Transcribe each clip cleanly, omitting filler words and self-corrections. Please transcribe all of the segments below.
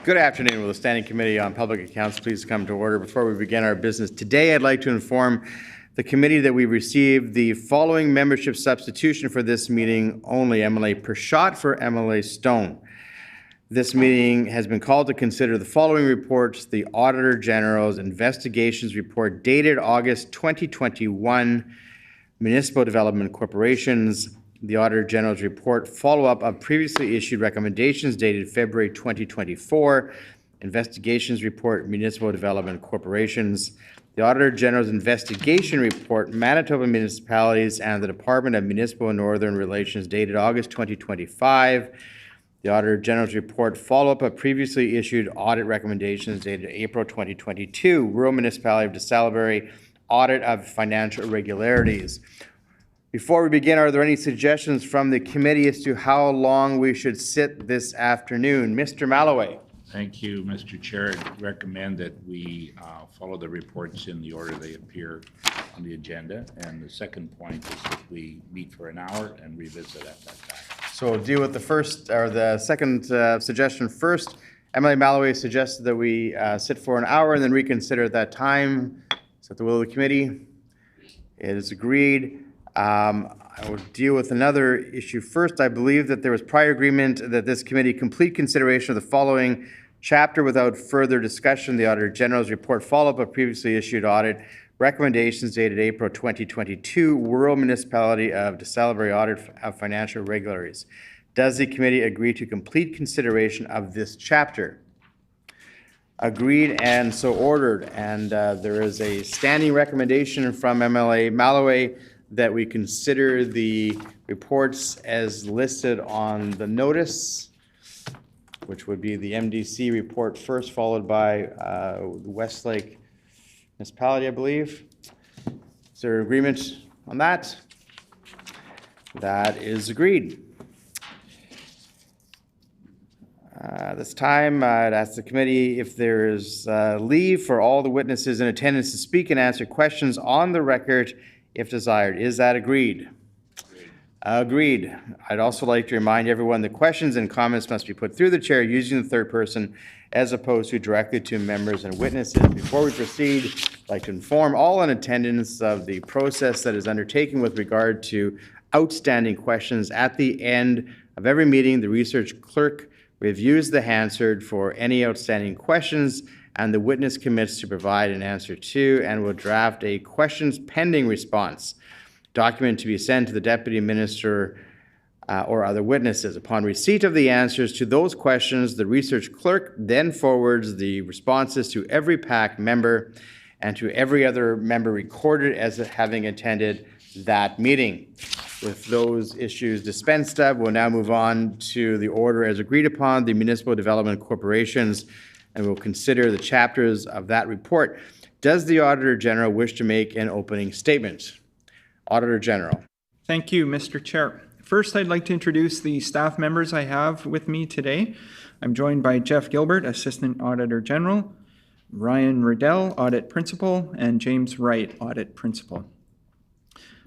Good afternoon. Will the Standing Committee on Public Accounts please come to order? Before we begin our business today, I'd like to inform the committee that we received the following membership substitution for this meeting only: MLA Pershot for MLA Stone. This meeting has been called to consider the following reports: the Auditor General's Investigations Report dated August 2021, Municipal Development Corporations, the Auditor General's Report follow-up of previously issued recommendations dated February 2024, Investigations Report, Municipal Development Corporations, the Auditor General's Investigation Report, Manitoba Municipalities, and the Department of Municipal and Northern Relations dated August 2025, the Auditor General's Report follow-up of previously issued audit recommendations dated April 2022, Rural Municipality of Salaberry, Audit of Financial Irregularities. Before we begin, are there any suggestions from the committee as to how long we should sit this afternoon? Mr. Malloway. Thank you, Mr. Chair. I recommend that we follow the reports in the order they appear on the agenda. And the second point is that we meet for an hour and revisit at that time. So we'll deal with the first or the second suggestion first. Emily Malloway suggested that we sit for an hour and then reconsider at that time. Is that the will of the committee? It is agreed. I will deal with another issue first. I believe that there was prior agreement that this committee complete consideration of the following chapter without further discussion: the Auditor General's Report follow-up of previously issued audit recommendations dated April 2022, Rural Municipality of Salaberry, Audit of Financial Irregularities. Does the committee agree to complete consideration of this chapter? Agreed and so ordered. And there is a standing recommendation from MLA Malloway that we consider the reports as listed on the notice, which would be the MDC report first, followed by the Westlake Municipality, I believe. Is there agreement on that? That is agreed. This time, I'd ask the committee if there is leave for all the witnesses in attendance to speak and answer questions on the record if desired. Is that agreed? Agreed. I'd also like to remind everyone that questions and comments must be put through the chair using the third person as opposed to directly to members and witnesses. Before we proceed, I'd like to inform all in attendance of the process that is undertaken with regard to outstanding questions. At the end of every meeting, the research clerk reviews the answered for any outstanding questions, and the witness commits to provide an answer to and will draft a questions pending response document to be sent to the Deputy Minister or other witnesses. Upon receipt of the answers to those questions, the research clerk then forwards the responses to every PAC member and to every other member recorded as having attended that meeting. With those issues dispensed of, we'll now move on to the order as agreed upon, the Municipal Development Corporations, and we'll consider the chapters of that report. Does the Auditor General wish to make an opening statement? Auditor General. Thank you, Mr. Chair. First, I'd like to introduce the staff members I have with me today. I'm joined by Jeff Gilbert, Assistant Auditor General, Ryan Riddell, Audit Principal, and James Wright, Audit Principal.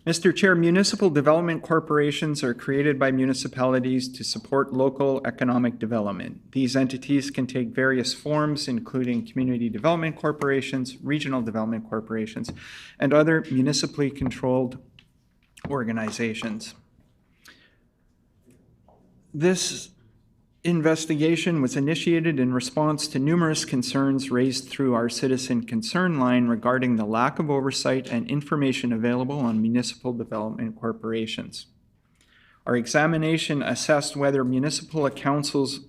Mr. Chair, municipal development corporations are created by municipalities to support local economic development. These entities can take various forms, including community development corporations, regional development corporations, and other municipally controlled organizations. This investigation was initiated in response to numerous concerns raised through our citizen concern line regarding the lack of oversight and information available on municipal development corporations. Our examination assessed whether municipal councils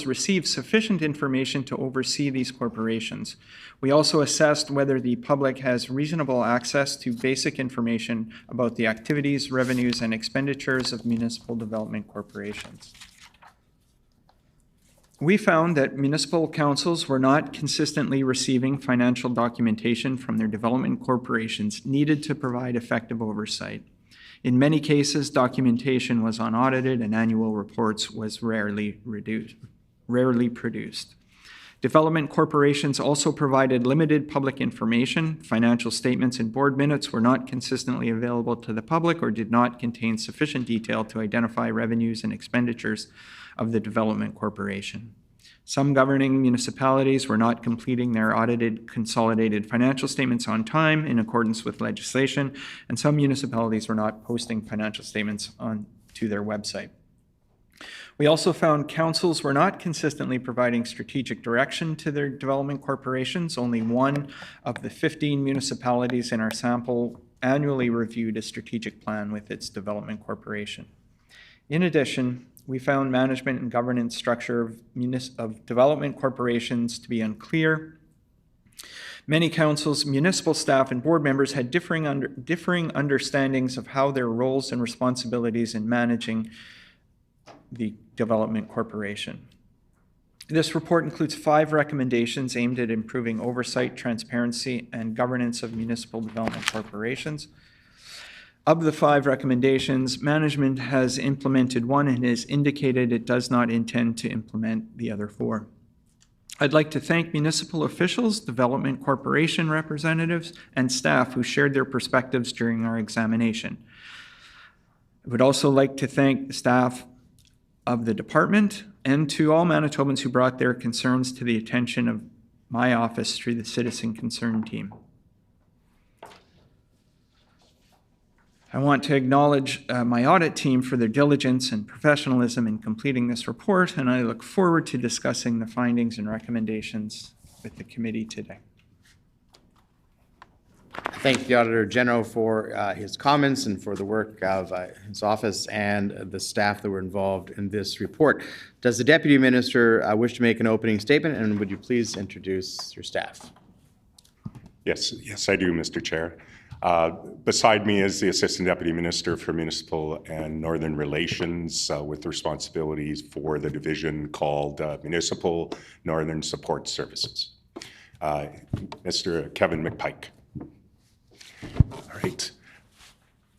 receive sufficient information to oversee these corporations. We also assessed whether the public has reasonable access to basic information about the activities, revenues, and expenditures of municipal development corporations. We found that municipal councils were not consistently receiving financial documentation from their development corporations needed to provide effective oversight. In many cases, documentation was unaudited and annual reports was rarely produced. Development corporations also provided limited public information. Financial statements and board minutes were not consistently available to the public or did not contain sufficient detail to identify revenues and expenditures of the development corporation. Some governing municipalities were not completing their audited consolidated financial statements on time in accordance with legislation, and some municipalities were not posting financial statements to their website. We also found councils were not consistently providing strategic direction to their development corporations. Only one of the 15 municipalities in our sample annually reviewed a strategic plan with its development corporation. In addition, we found management and governance structure of development corporations to be unclear. Many councils, municipal staff, and board members had differing understandings of how their roles and responsibilities in managing the development corporation. This report includes 5 recommendations aimed at improving oversight, transparency, and governance of municipal development corporations. Of the 5 recommendations, management has implemented 1 and has indicated it does not intend to implement the other 4. I'd like to thank municipal officials, development corporation representatives, and staff who shared their perspectives during our examination. I would also like to thank the staff of the department and to all Manitobans who brought their concerns to the attention of my office through the Citizen Concern team. I want to acknowledge my audit team for their diligence and professionalism in completing this report, and I look forward to discussing the findings and recommendations with the committee today. I thank the Auditor General for his comments and for the work of his office and the staff that were involved in this report. Does the Deputy Minister wish to make an opening statement, and would you please introduce your staff? Yes, I do, Mr. Chair. Beside me is the Assistant Deputy Minister for Municipal and Northern Relations with responsibilities for the division called Municipal Northern Support Services. Mr. Kevin McPike. All right.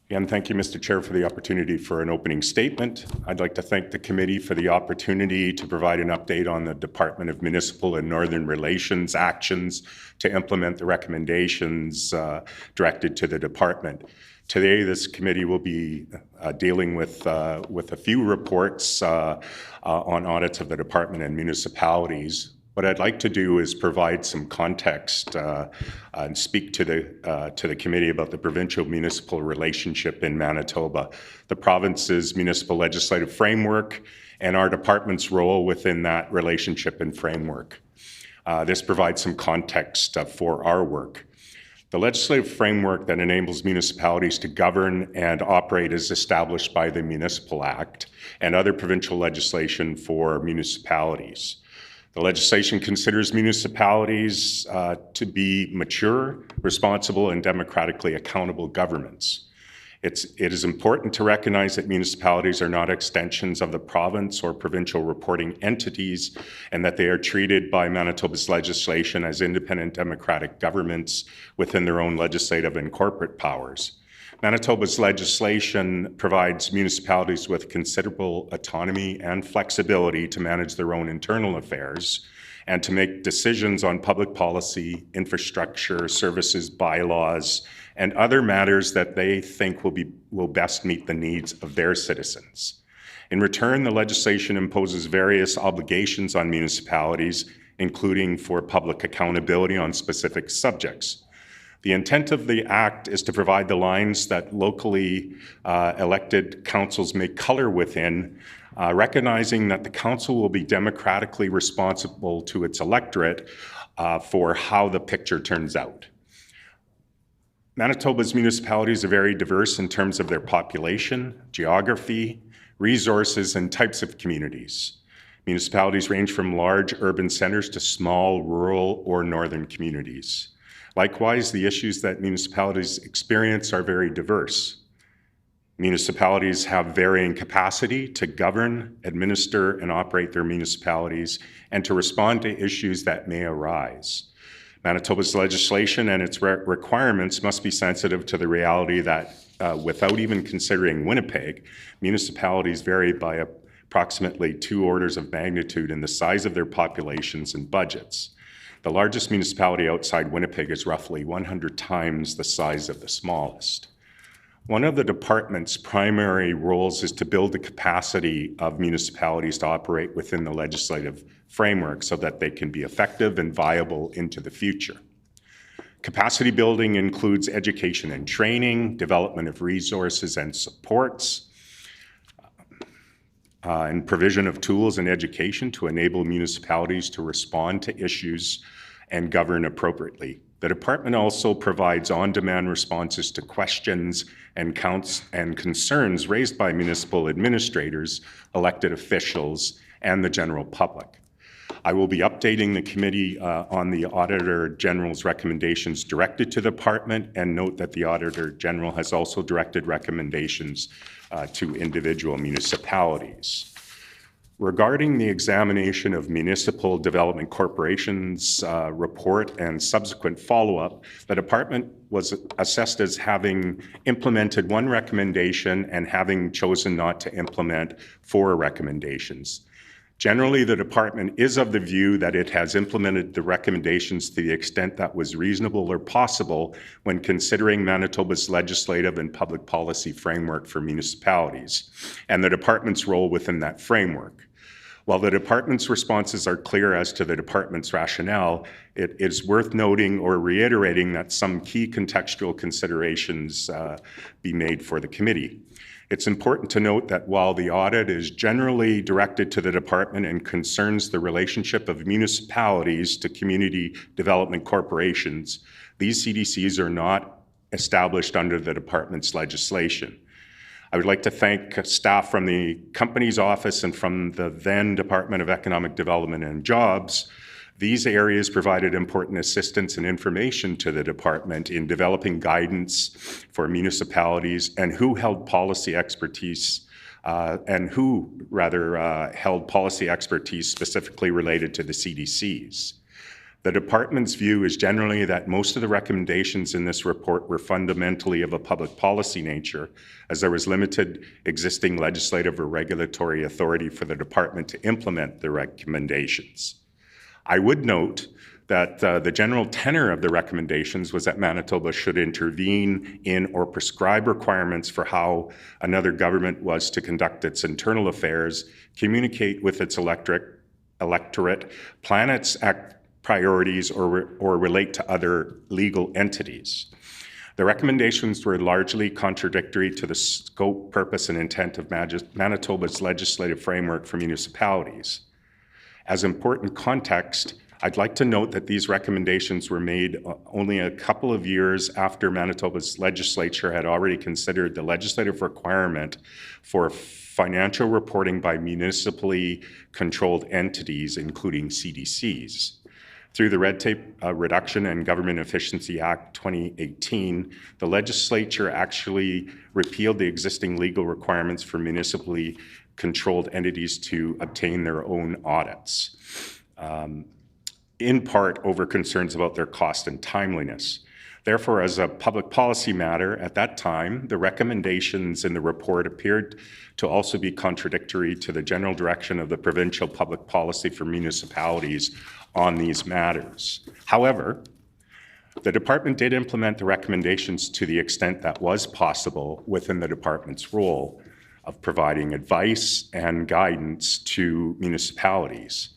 Again, thank you, Mr. Chair, for the opportunity for an opening statement. I'd like to thank the committee for the opportunity to provide an update on the Department of Municipal and Northern Relations actions to implement the recommendations directed to the department. Today, this committee will be dealing with a few reports on audits of the department and municipalities. What I'd like to do is provide some context and speak to the committee about the provincial-municipal relationship in Manitoba, the province's municipal legislative framework, and our department's role within that relationship and framework. This provides some context for our work. The legislative framework that enables municipalities to govern and operate is established by the Municipal Act and other provincial legislation for municipalities. The legislation considers municipalities to be mature, responsible, and democratically accountable governments. It is important to recognize that municipalities are not extensions of the province or provincial reporting entities, and that they are treated by Manitoba's legislation as independent democratic governments within their own legislative and corporate powers. Manitoba's legislation provides municipalities with considerable autonomy and flexibility to manage their own internal affairs and to make decisions on public policy, infrastructure, services, bylaws, and other matters that they think will best meet the needs of their citizens. In return, the legislation imposes various obligations on municipalities, including for public accountability on specific subjects. The intent of the Act is to provide the lines that locally elected councils may color within, recognizing that the council will be democratically responsible to its electorate for how the picture turns out. Manitoba's municipalities are very diverse in terms of their population, geography, resources, and types of communities. Municipalities range from large urban centers to small, rural, or northern communities. Likewise, the issues that municipalities experience are very diverse. Municipalities have varying capacity to govern, administer, and operate their municipalities, and to respond to issues that may arise. Manitoba's legislation and its requirements must be sensitive to the reality that, without even considering Winnipeg, municipalities vary by approximately 2 orders of magnitude in the size of their populations and budgets. The largest municipality outside Winnipeg is roughly 100 times the size of the smallest. One of the department's primary roles is to build the capacity of municipalities to operate within the legislative framework so that they can be effective and viable into the future. Capacity building includes education and training, development of resources and supports, and provision of tools and education to enable municipalities to respond to issues and govern appropriately. The department also provides on-demand responses to questions and concerns raised by municipal administrators, elected officials, and the general public. I will be updating the committee on the Auditor General's recommendations directed to the department, and note that the Auditor General has also directed recommendations to individual municipalities. Regarding the examination of Municipal Development Corporation's report and subsequent follow-up, the department was assessed as having implemented 1 recommendation and having chosen not to implement 4 recommendations. Generally, the department is of the view that it has implemented the recommendations to the extent that was reasonable or possible when considering Manitoba's legislative and public policy framework for municipalities, and the department's role within that framework. While the department's responses are clear as to the department's rationale, it is worth noting or reiterating that some key contextual considerations be made for the committee. It's important to note that while the audit is generally directed to the department and concerns the relationship of municipalities to community development corporations, these CDCs are not established under the department's legislation. I would like to thank staff from the company's office and from the then Department of Economic Development and Jobs. These areas provided important assistance and information to the department in developing guidance for municipalities and who held policy expertise held policy expertise specifically related to the CDCs. The department's view is generally that most of the recommendations in this report were fundamentally of a public policy nature, as there was limited existing legislative or regulatory authority for the department to implement the recommendations. I would note that the general tenor of the recommendations was that Manitoba should intervene in or prescribe requirements for how another government was to conduct its internal affairs, communicate with its electorate, plan its priorities, or relate to other legal entities. The recommendations were largely contradictory to the scope, purpose, and intent of Manitoba's legislative framework for municipalities. As important context, I'd like to note that these recommendations were made only a couple of years after Manitoba's legislature had already considered the legislative requirement for financial reporting by municipally controlled entities, including CDCs. Through the Red Tape Reduction and Government Efficiency Act 2018, the legislature actually repealed the existing legal requirements for municipally controlled entities to obtain their own audits, in part over concerns about their cost and timeliness. Therefore, as a public policy matter at that time, the recommendations in the report appeared to also be contradictory to the general direction of the provincial public policy for municipalities on these matters. However, the department did implement the recommendations to the extent that was possible within the department's role of providing advice and guidance to municipalities.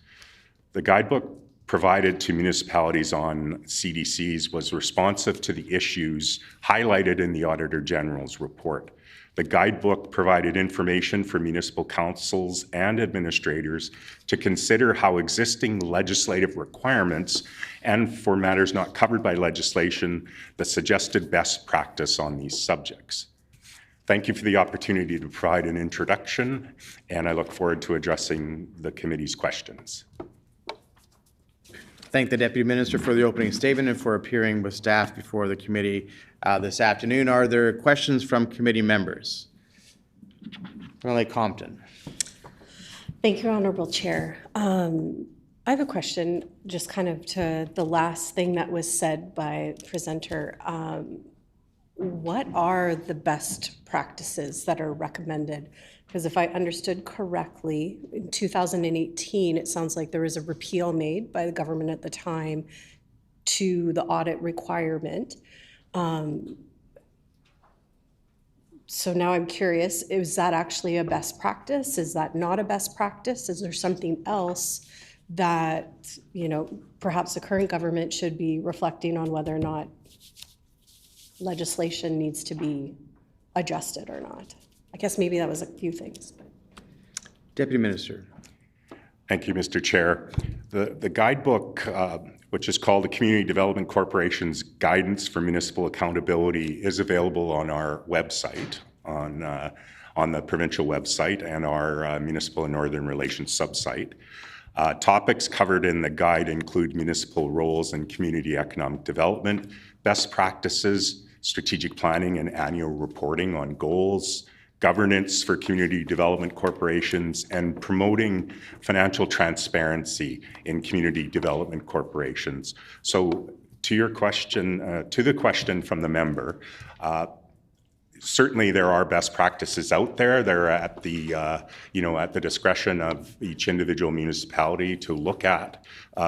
The guidebook provided to municipalities on CDCs was responsive to the issues highlighted in the Auditor General's report. The guidebook provided information for municipal councils and administrators to consider how existing legislative requirements, and for matters not covered by legislation, the suggested best practice on these subjects. Thank you for the opportunity to provide an introduction, and I look forward to addressing the committee's questions. Thank the Deputy Minister for the opening statement and for appearing with staff before the committee this afternoon. Are there questions from committee members? Lake Compton. Thank you, Honorable Chair. I have a question just kind of to the last thing that was said by the presenter. what are the best practices that are recommended? Because if I understood correctly, in 2018, it sounds like there was a repeal made by the government at the time to the audit requirement. So now I'm curious, is that actually a best practice? Is that not a best practice? Is there something else that, perhaps the current government should be reflecting on whether or not legislation needs to be adjusted or not? I guess maybe that was a few things. But. Deputy Minister. Thank you, Mr. Chair. The guidebook, which is called the Community Development Corporation's Guidance for Municipal Accountability, is available on our website, on the provincial website and our Municipal and Northern Relations subsite. Topics covered in the guide include municipal roles in community economic development, best practices, strategic planning and annual reporting on goals, governance for community development corporations, and promoting financial transparency in community development corporations. So to your question, to the question from the member, certainly there are best practices out there. They're at the, at the discretion of each individual municipality to look at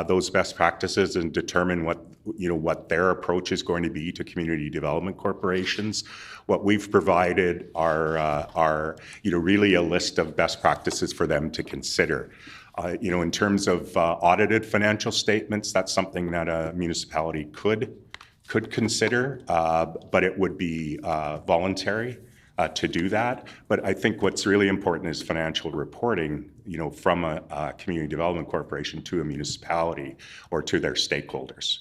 those best practices and determine what their approach is going to be to community development corporations. What we've provided are really a list of best practices for them to consider. In terms of audited financial statements, that's something that a municipality could consider, but it would be voluntary to do that. But I think what's really important is financial reporting, from a community development corporation to a municipality or to their stakeholders.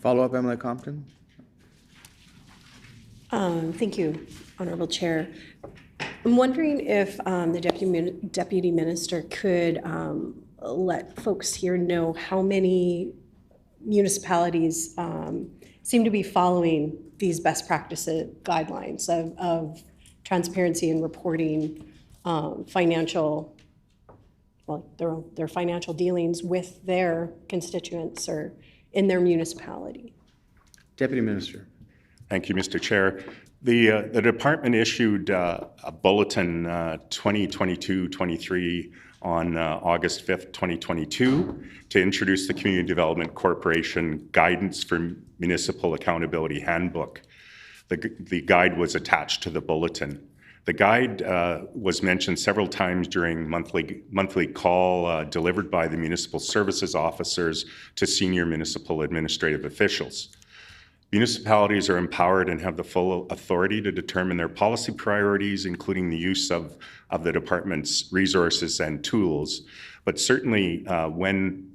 Follow up, Emily Compton. Thank you, Honorable Chair. I'm wondering if the Deputy Minister could let folks here know how many municipalities seem to be following these best practices guidelines of transparency and reporting financial, their financial dealings with their constituents or in their municipality. Deputy Minister. Thank you, Mr. Chair. The department issued a bulletin 2022-23 on August 5th, 2022, to introduce the Community Development Corporation Guidance for Municipal Accountability Handbook. The guide was attached to the bulletin. The guide was mentioned several times during monthly call delivered by the municipal services officers to senior municipal administrative officials. Municipalities are empowered and have the full authority to determine their policy priorities, including the use of the department's resources and tools. But certainly when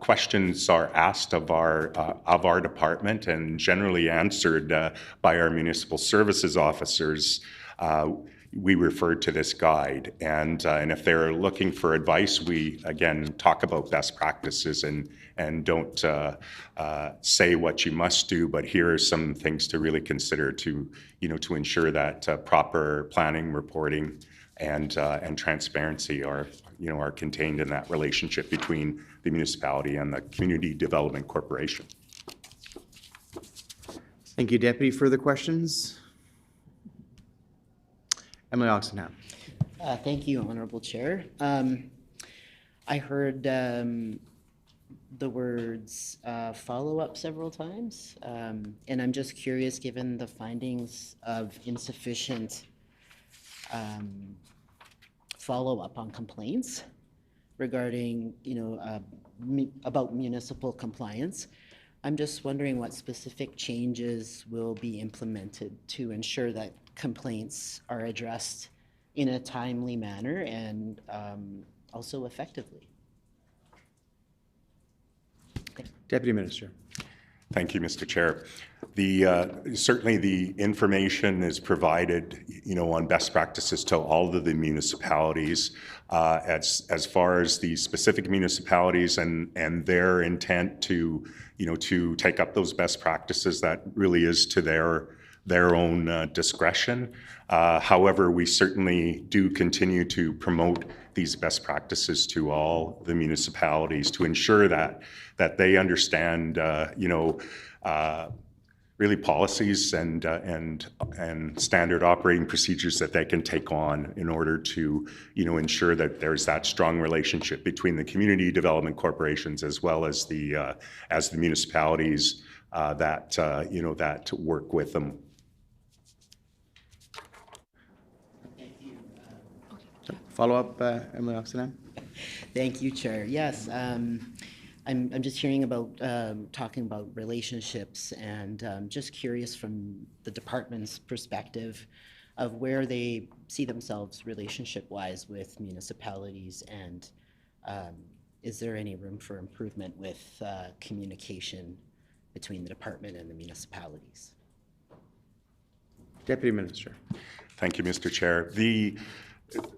questions are asked of our department and generally answered by our municipal services officers, we refer to this guide. And if they're looking for advice, we again talk about best practices and don't say what you must do, but here are some things to really consider to ensure that proper planning, reporting, and transparency are contained in that relationship between the municipality and the Community Development Corporation. Thank you, Deputy. Further questions? Emily Oxenham. Thank you, Honorable Chair. I heard the words follow-up several times, and I'm just curious, given the findings of insufficient follow-up on complaints regarding, about municipal compliance, I'm just wondering what specific changes will be implemented to ensure that complaints are addressed in a timely manner and also effectively. Deputy Minister. Thank you, Mr. Chair. Certainly the information is provided, on best practices to all of the municipalities. As far as the specific municipalities and their intent to take up those best practices, that really is to their own discretion. However, we certainly do continue to promote these best practices to all the municipalities to ensure that they understand, really policies and standard operating procedures that they can take on in order to, ensure that there's that strong relationship between the community development corporations as well as the municipalities that work with them. Follow-up, Emily Oxenham? Thank you, Chair. Yes, I'm just hearing about, talking about relationships, and just curious from the department's perspective of where they see themselves relationship-wise with municipalities, and is there any room for improvement with communication between the department and the municipalities? Deputy Minister. Thank you, Mr. Chair.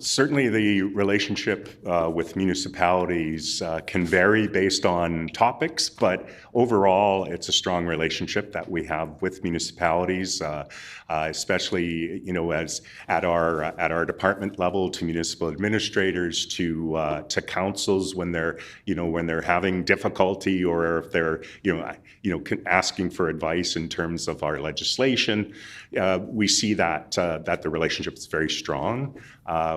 Certainly the relationship with municipalities can vary based on topics, but overall it's a strong relationship that we have with municipalities, especially as at our department level, to municipal administrators, to councils when they're having difficulty, or if they're asking for advice in terms of our legislation. We see that the relationship is very strong.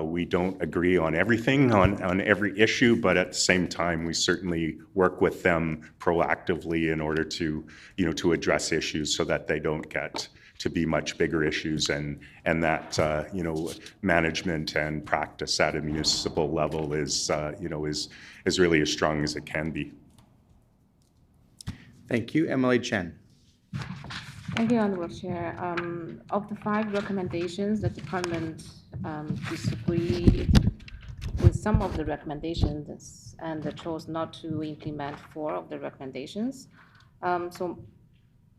We don't agree on everything, on every issue, but at the same time, we certainly work with them proactively in order to address issues so that they don't get to be much bigger issues, and that management and practice at a municipal level is really as strong as it can be. Thank you. Emily Chen. Thank you, Honorable Chair. Of the 5 recommendations, the department disagreed with some of the recommendations and chose not to implement 4 of the recommendations. So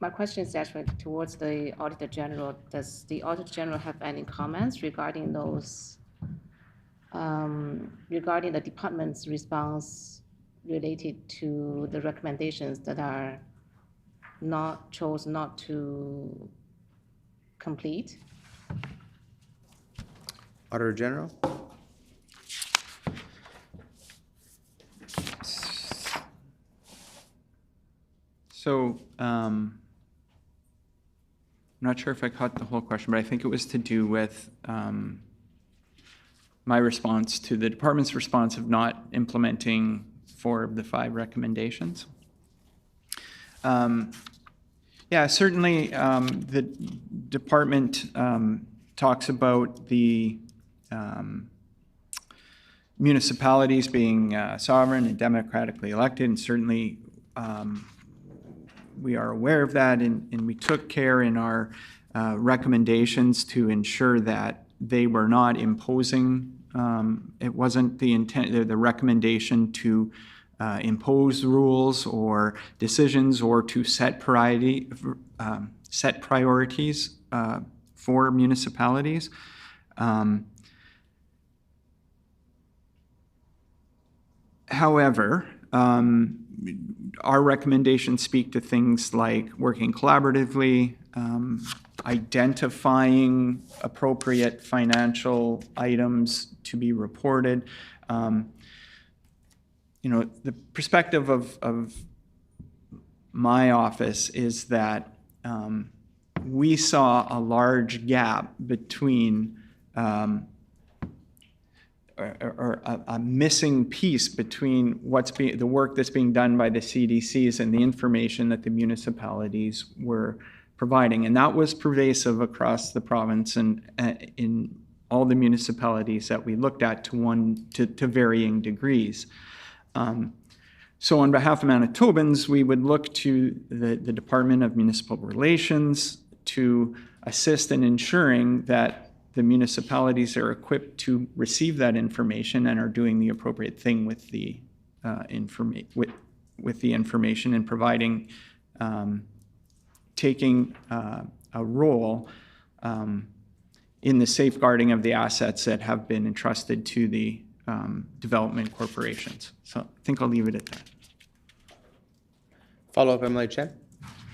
my question is actually towards the Auditor General. Does the Auditor General have any comments regarding those, regarding the department's response related to the recommendations that are chose not to complete? Auditor General. So, I'm not sure if I caught the whole question, but I think it was to do with my response to the department's response of not implementing 4 of the 5 recommendations. Yeah, certainly the department talks about the municipalities being sovereign and democratically elected, and certainly we are aware of that, and we took care in our recommendations to ensure that they were not imposing. It wasn't the intent, the recommendation to impose rules or decisions or to set priorities for municipalities. However, our recommendations speak to things like working collaboratively, identifying appropriate financial items to be reported. The perspective of my office is that we saw a large gap between or a missing piece between the work that's being done by the CDCs and the information that the municipalities were providing. And that was pervasive across the province and in all the municipalities that we looked at to varying degrees. So on behalf of Manitobans, we would look to the Department of Municipal Relations to assist in ensuring that the municipalities are equipped to receive that information and are doing the appropriate thing with the information and providing, taking a role in the safeguarding of the assets that have been entrusted to the development corporations. So I think I'll leave it at that. Follow-up, Emily Chen.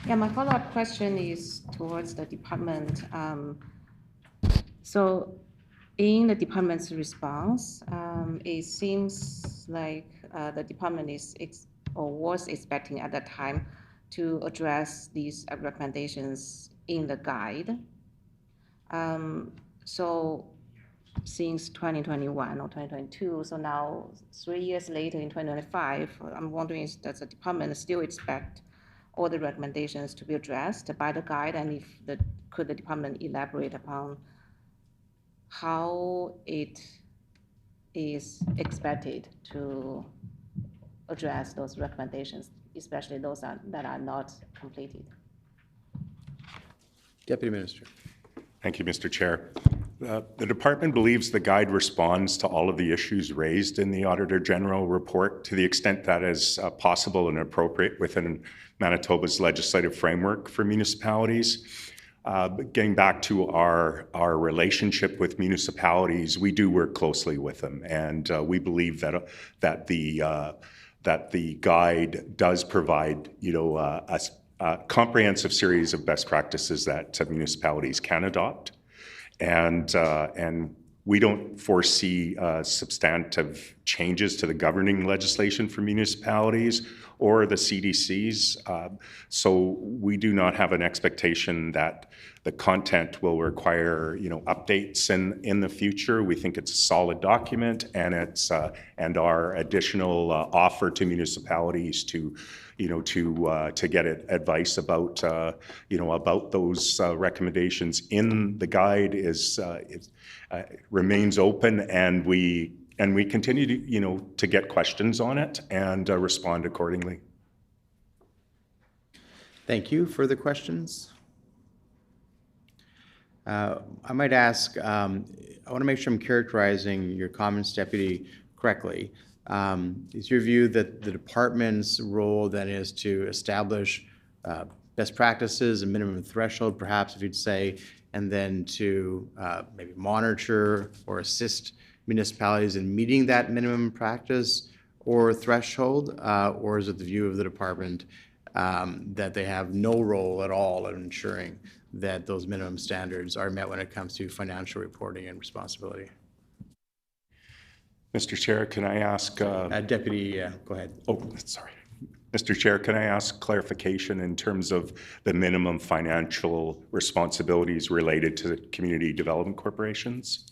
Yeah, my follow-up question is towards the department. So in the department's response, it seems like the department was expecting at that time to address these recommendations in the guide. So since 2021 or 2022, so now 3 years later in 2025, I'm wondering does the department still expect all the recommendations to be addressed by the guide, and if could the department elaborate upon how it is expected to address those recommendations, especially those that are not completed? Deputy Minister. Thank you, Mr. Chair. The department believes the guide responds to all of the issues raised in the Auditor General report to the extent that is possible and appropriate within Manitoba's legislative framework for municipalities. Getting back to our relationship with municipalities, we do work closely with them, and we believe that the guide does provide, a comprehensive series of best practices that municipalities can adopt. And we don't foresee substantive changes to the governing legislation for municipalities or the CDCs. So we do not have an expectation that the content will require, updates in the future. We think it's a solid document, and and our additional offer to municipalities to get advice about, about those recommendations in the guide remains open, and we continue to get questions on it and respond accordingly. Thank you. Further questions? I might ask, I want to make sure I'm characterizing your comments, Deputy, correctly. Is your view that the department's role then is to establish best practices, a minimum threshold, perhaps, if you'd say, and then to maybe monitor or assist municipalities in meeting that minimum practice or threshold? Or is it the view of the department that they have no role at all in ensuring that those minimum standards are met when it comes to financial reporting and responsibility? Mr. Chair, can I ask... Deputy, go ahead. Oh, sorry. Mr. Chair, can I ask clarification in terms of the minimum financial responsibilities related to community development corporations?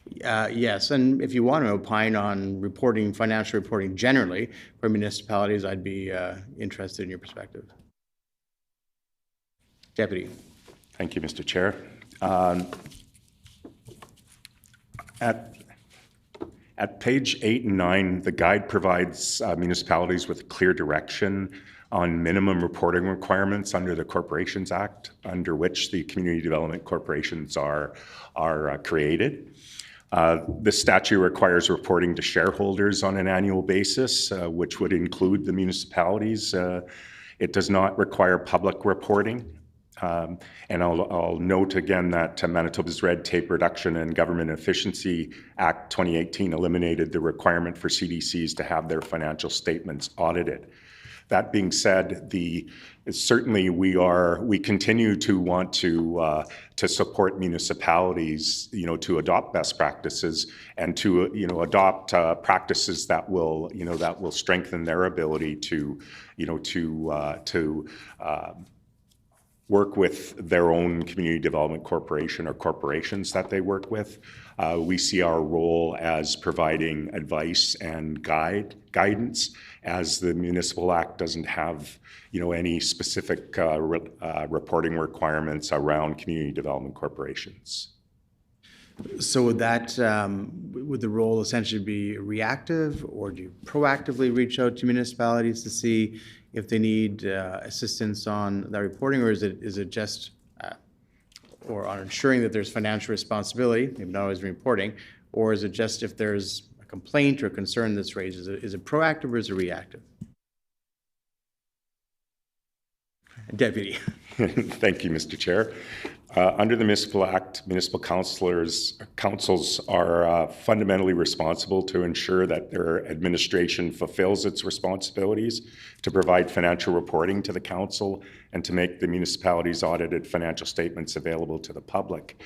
Yes, and if you want to opine on reporting, financial reporting generally for municipalities, I'd be interested in your perspective. Deputy. Thank you, Mr. Chair. At page 8 and 9, the guide provides municipalities with clear direction on minimum reporting requirements under the Corporations Act, under which the community development corporations are created. The statute requires reporting to shareholders on an annual basis, which would include the municipalities. It does not require public reporting. And I'll note again that Manitoba's Red Tape Reduction and Government Efficiency Act 2018 eliminated the requirement for CDCs to have their financial statements audited. That being said, certainly we continue to want to support municipalities, to adopt best practices and to adopt practices that will strengthen their ability to work with their own community development corporation or corporations that they work with. We see our role as providing advice and guidance, as the Municipal Act doesn't have, any specific reporting requirements around community development corporations. So would the role essentially be reactive, or do you proactively reach out to municipalities to see if they need assistance on that reporting, or is it just or on ensuring that there's financial responsibility, maybe not always reporting, or is it just if there's a complaint or concern that's raised, is it proactive or is it reactive? Deputy. Thank you, Mr. Chair. Under the Municipal Act, municipal councils are fundamentally responsible to ensure that their administration fulfills its responsibilities to provide financial reporting to the council and to make the municipality's audited financial statements available to the public.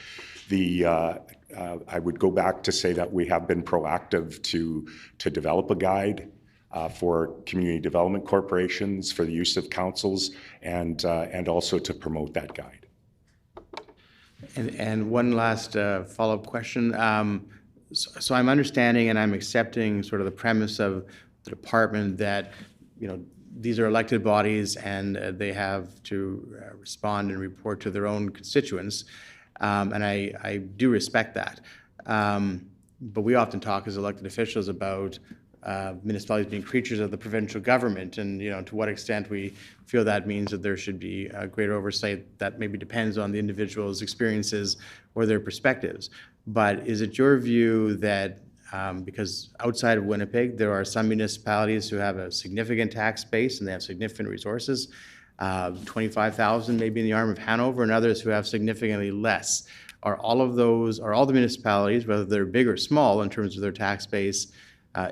I would go back to say that we have been proactive to develop a guide for community development corporations, for the use of councils, and also to promote that guide. And one last follow-up question. So I'm understanding and I'm accepting sort of the premise of the department that, these are elected bodies and they have to respond and report to their own constituents. And I do respect that. But we often talk as elected officials about municipalities being creatures of the provincial government, and to what extent we feel that means that there should be a greater oversight that maybe depends on the individual's experiences or their perspectives. But is it your view that because outside of Winnipeg, there are some municipalities who have a significant tax base and they have significant resources, 25,000 maybe in the arm of Hanover, and others who have significantly less? Are all the municipalities, whether they're big or small in terms of their tax base,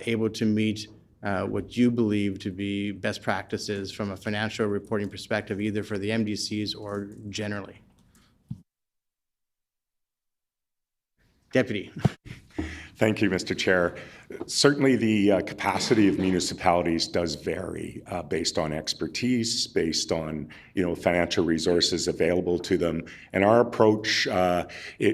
able to meet what you believe to be best practices from a financial reporting perspective, either for the MDCs or generally? Deputy. Thank you, Mr. Chair. Certainly the capacity of municipalities does vary based on expertise, based on financial resources available to them. And our approach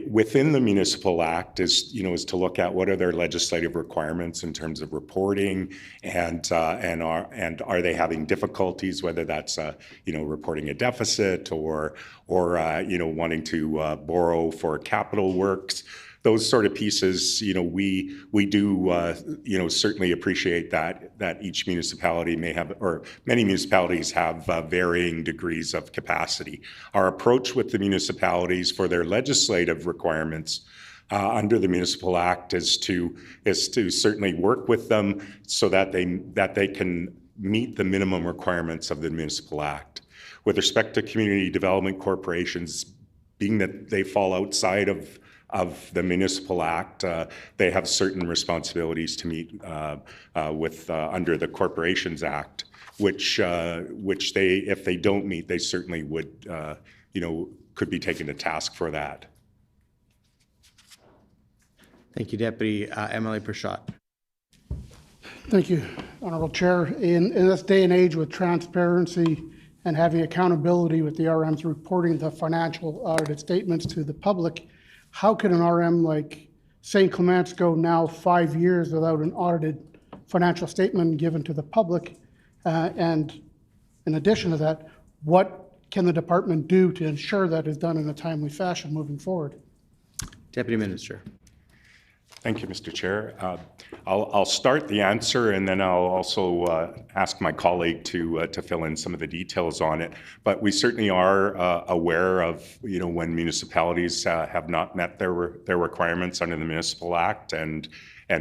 within the Municipal Act is to look at what are their legislative requirements in terms of reporting, and are they having difficulties, whether that's reporting a deficit or wanting to borrow for capital works. Those sort of pieces, we do, certainly appreciate that each municipality may have, or many municipalities have varying degrees of capacity. Our approach with the municipalities for their legislative requirements under the Municipal Act is to certainly work with them so that they can meet the minimum requirements of the Municipal Act. With respect to community development corporations, being that they fall outside of the Municipal Act, they have certain responsibilities to meet with under the Corporations Act, which they, if they don't meet, they certainly would, could be taken to task for that. Thank you, Deputy. MLA Pershot. Thank you, Honourable Chair. In this day and age with transparency and having accountability with the RMs reporting the financial audited statements to the public, how could an RM like St. Clement's go now 5 years without an audited financial statement given to the public? And in addition to that, what can the department do to ensure that is done in a timely fashion moving forward? Deputy Minister. Thank you, Mr. Chair. I'll start the answer, and then I'll also ask my colleague to fill in some of the details on it. But we certainly are aware of when municipalities have not met their requirements under the Municipal Act, and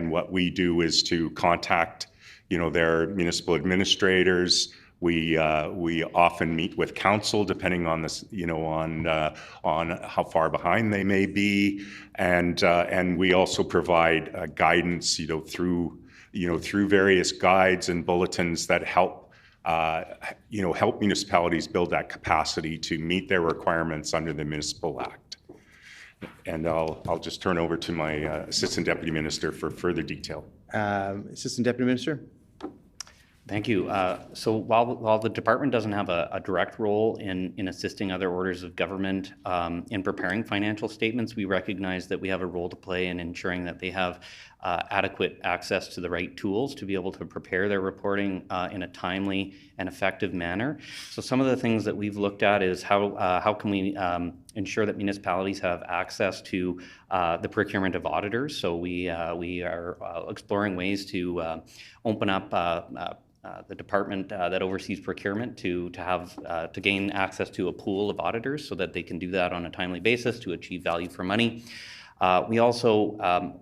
what we do is to contact their municipal administrators. We often meet with council, depending on this, on how far behind they may be, and we also provide guidance, through various guides and bulletins that help municipalities build that capacity to meet their requirements under the Municipal Act. And I'll just turn over to my Assistant Deputy Minister for further detail. Assistant Deputy Minister. Thank you. So while the department doesn't have a direct role in assisting other orders of government in preparing financial statements, we recognize that we have a role to play in ensuring that they have adequate access to the right tools to be able to prepare their reporting in a timely and effective manner. So some of the things that we've looked at is how can we ensure that municipalities have access to the procurement of auditors. So we are exploring ways to open up the department that oversees procurement to gain access to a pool of auditors so that they can do that on a timely basis to achieve value for money. We also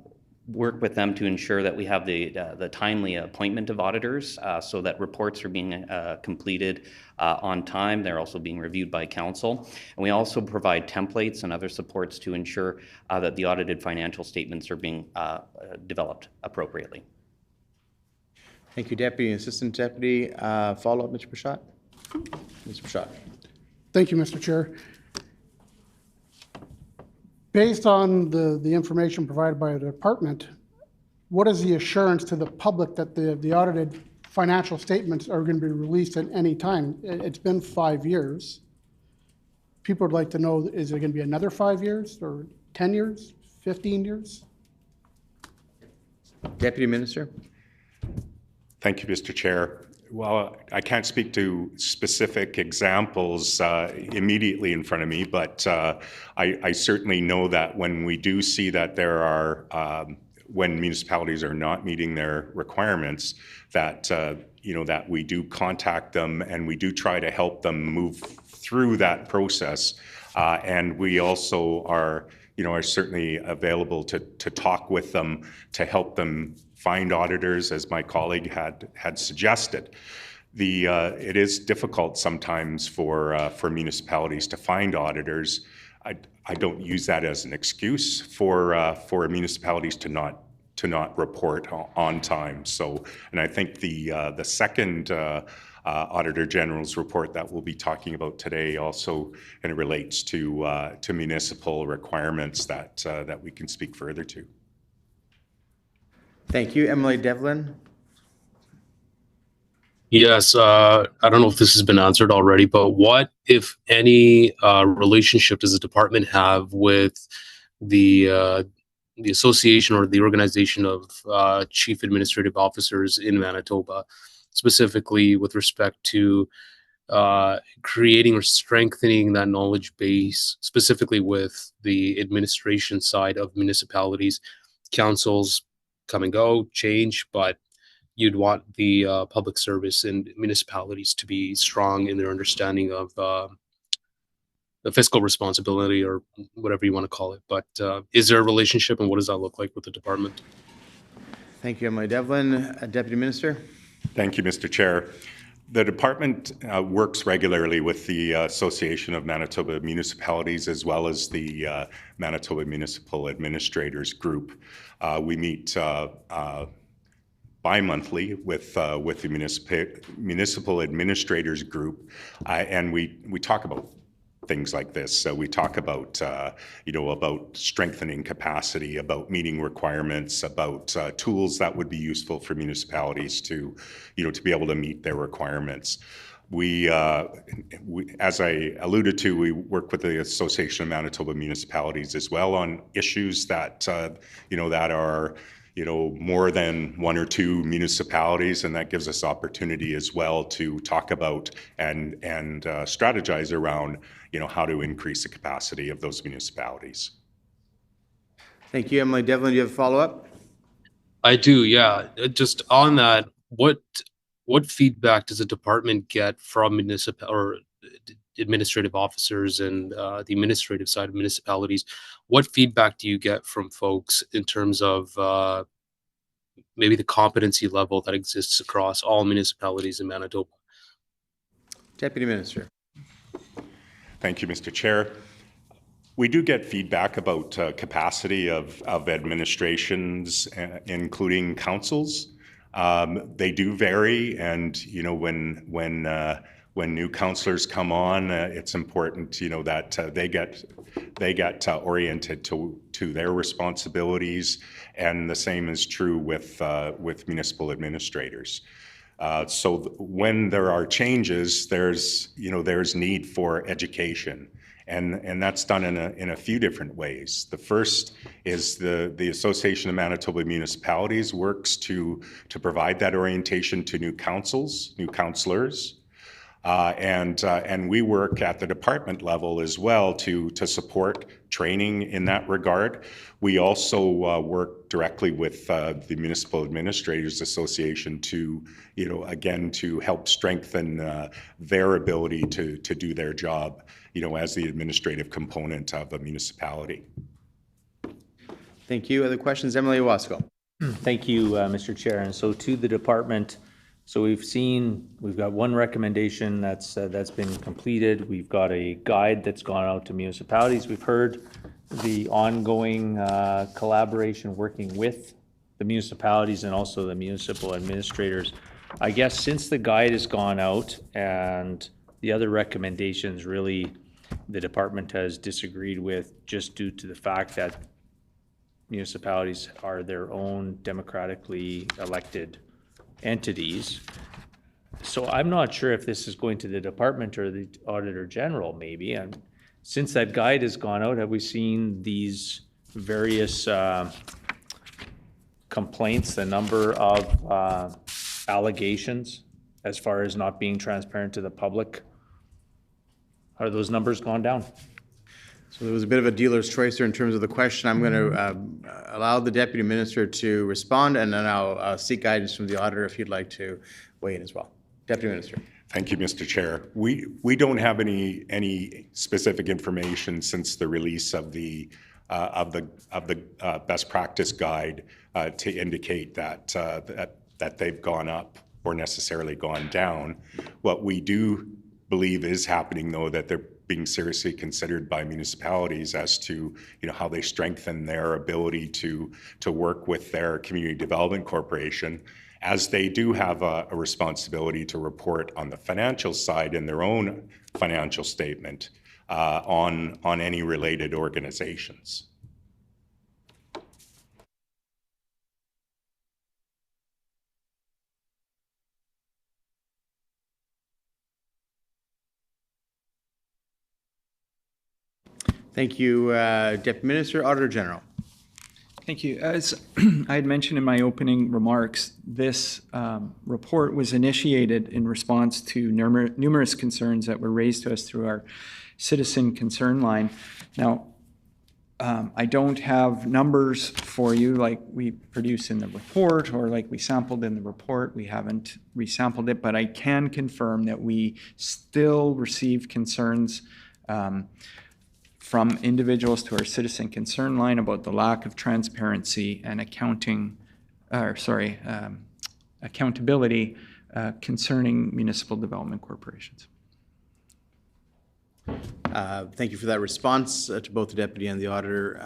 work with them to ensure that we have the timely appointment of auditors so that reports are being completed on time. They're also being reviewed by council. And we also provide templates and other supports to ensure that the audited financial statements are being developed appropriately. Thank you, Deputy and Assistant Deputy. Follow-up, Mr. Pershot. Mr. Pershot. Thank you, Mr. Chair. Based on the information provided by the department, what is the assurance to the public that the audited financial statements are going to be released at any time. It's been 5 years. People would like to know, is it going to be another 5 years or 10 years, 15 years? Deputy Minister? Thank you, Mr. Chair. Well, I can't speak to specific examples immediately in front of me, but I certainly know that when we do see that there are, when municipalities are not meeting their requirements, that, that we do contact them and we do try to help them move through that process. And we also are, are certainly available to talk with them, to help them find auditors, as my colleague had suggested. It is difficult sometimes for municipalities to find auditors. I don't use that as an excuse for municipalities to not report on time. So, and I think the second Auditor General's report that we'll be talking about today also kind of relates to municipal requirements that we can speak further to. Thank you. Emily Devlin? Yes, I don't know if this has been answered already, but what, if any, relationship does the department have with the association or the organization of chief administrative officers in Manitoba, specifically with respect to creating or strengthening that knowledge base, specifically with the administration side of municipalities? Councils come and go, change, but you'd want the public service and municipalities to be strong in their understanding of the fiscal responsibility, or whatever you want to call it. But is there a relationship, and what does that look like with the department? Thank you, Emily Devlin. Deputy Minister? Thank you, Mr. Chair. The department works regularly with the Association of Manitoba Municipalities, as well as the Manitoba Municipal Administrators Group. We meet bi-monthly with the Municipal Administrators Group, and we talk about things like this. So we talk about, about strengthening capacity, about meeting requirements, about tools that would be useful for municipalities to be able to meet their requirements. We, as I alluded to, we work with the Association of Manitoba Municipalities as well on issues that, that are, more than one or two municipalities, and that gives us opportunity as well to talk about and strategize around, how to increase the capacity of those municipalities. Thank you, Emily Devlin. Do you have a follow-up? I do, yeah. Just on that, what feedback does the department get from municipal or administrative officers and the administrative side of municipalities? What feedback do you get from folks in terms of maybe the competency level that exists across all municipalities in Manitoba? Deputy Minister. Thank you, Mr. Chair. We do get feedback about capacity of administrations, including councils. They do vary, and when new councillors come on, it's important that they get oriented to their responsibilities, and the same is true with municipal administrators. So when there are changes, there's need for education, and that's done in a few different ways. The first is the Association of Manitoba Municipalities works to provide that orientation to new councillors. And we work at the department level as well to support training in that regard. We also work directly with the Municipal Administrators Association to, again, to help strengthen their ability to do their job, as the administrative component of a municipality. Thank you. Other questions? Emily Wasco. Thank you, Mr. Chair. And so to the department, so we've got one recommendation that's been completed. We've got a guide that's gone out to municipalities. We've heard the ongoing collaboration working with the municipalities and also the municipal administrators. I guess since the guide has gone out and the other recommendations really the department has disagreed with, just due to the fact that municipalities are their own democratically elected entities. So I'm not sure if this is going to the department or the Auditor General, maybe. And since that guide has gone out, have we seen these various complaints, the number of allegations as far as not being transparent to the public? Are those numbers gone down? So there was a bit of a dealer's choice there in terms of the question. I'm going to allow the Deputy Minister to respond, and then I'll seek guidance from the Auditor if you'd like to weigh in as well. Deputy Minister. Thank you, Mr. Chair. We don't have any specific information since the release of the best practice guide to indicate that they've gone up or necessarily gone down. What we do believe is happening, though, that they're being seriously considered by municipalities as to how they strengthen their ability to work with their community development corporation, as they do have a responsibility to report on the financial side in their own financial statement on any related organizations. Thank you, Deputy Minister. Auditor General. Thank you. As I had mentioned in my opening remarks, this report was initiated in response to numerous concerns that were raised to us through our citizen concern line. Now, I don't have numbers for you like we produce in the report or like we sampled in the report. We haven't resampled it, but I can confirm that we still receive concerns from individuals to our citizen concern line about the lack of transparency and accountability concerning municipal development corporations. Thank you for that response to both the Deputy and the Auditor.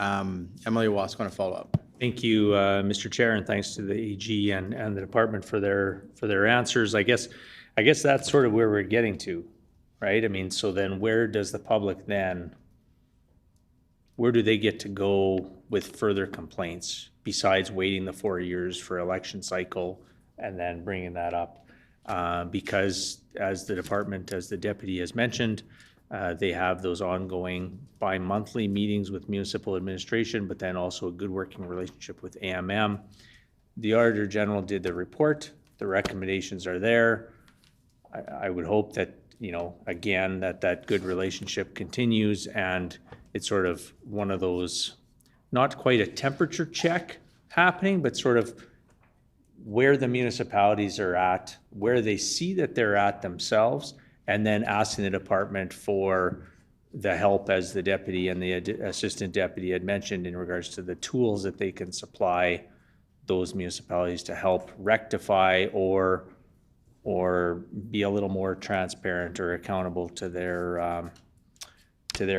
Emily Wass, going to follow up. Thank you, Mr. Chair, and thanks to the AG and the department for their answers. I guess that's sort of where we're getting to, right? I mean, so then where does the public then, where do they get to go with further complaints besides waiting the 4 years for election cycle and then bringing that up? Because as the department, as the deputy has mentioned, they have those ongoing bi-monthly meetings with municipal administration, but then also a good working relationship with AMM. The Auditor General did the report. The recommendations are there. I would hope that, again, that good relationship continues, and it's sort of one of those, not quite a temperature check happening, but sort of where the municipalities are at, where they see that they're at themselves, and then asking the department for the help, as the deputy and the assistant deputy had mentioned, in regards to the tools that they can supply those municipalities to help rectify or be a little more transparent or accountable to their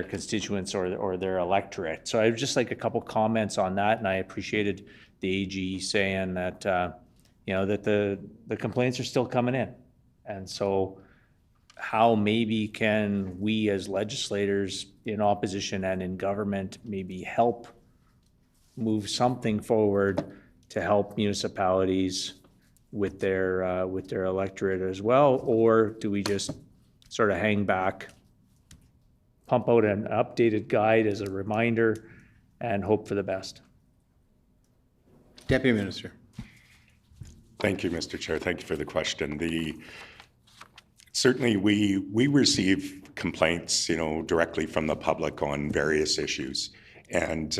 constituents or their electorate. So I would just like a couple comments on that, and I appreciated the AG saying that that the complaints are still coming in, and so how maybe can we as legislators in opposition and in government maybe help move something forward to help municipalities with their electorate as well, or do we just sort of hang back, pump out an updated guide as a reminder, and hope for the best? Deputy Minister. Thank you, Mr. Chair. Thank you for the question. Certainly, we receive complaints, directly from the public on various issues, and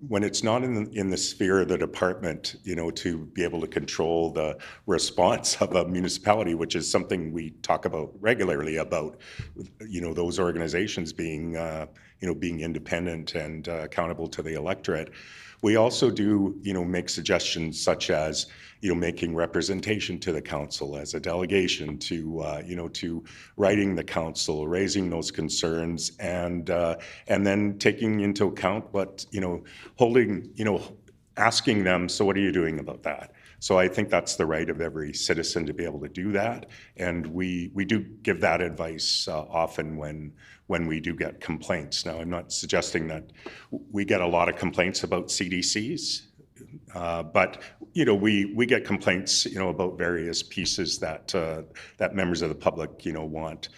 when it's not in the sphere of the department, to be able to control the response of a municipality, which is something we talk about regularly about, those organizations being being independent and accountable to the electorate. We also do, make suggestions such as, making representation to the council as a delegation to writing the council, raising those concerns, and then taking into account what, asking them, so what are you doing about that? So I think that's the right of every citizen to be able to do that, and we do give that advice often when we do get complaints. Now, I'm not suggesting that we get a lot of complaints about CDCs, but you know, we get complaints, you know, about various pieces that that members of the public, you know, want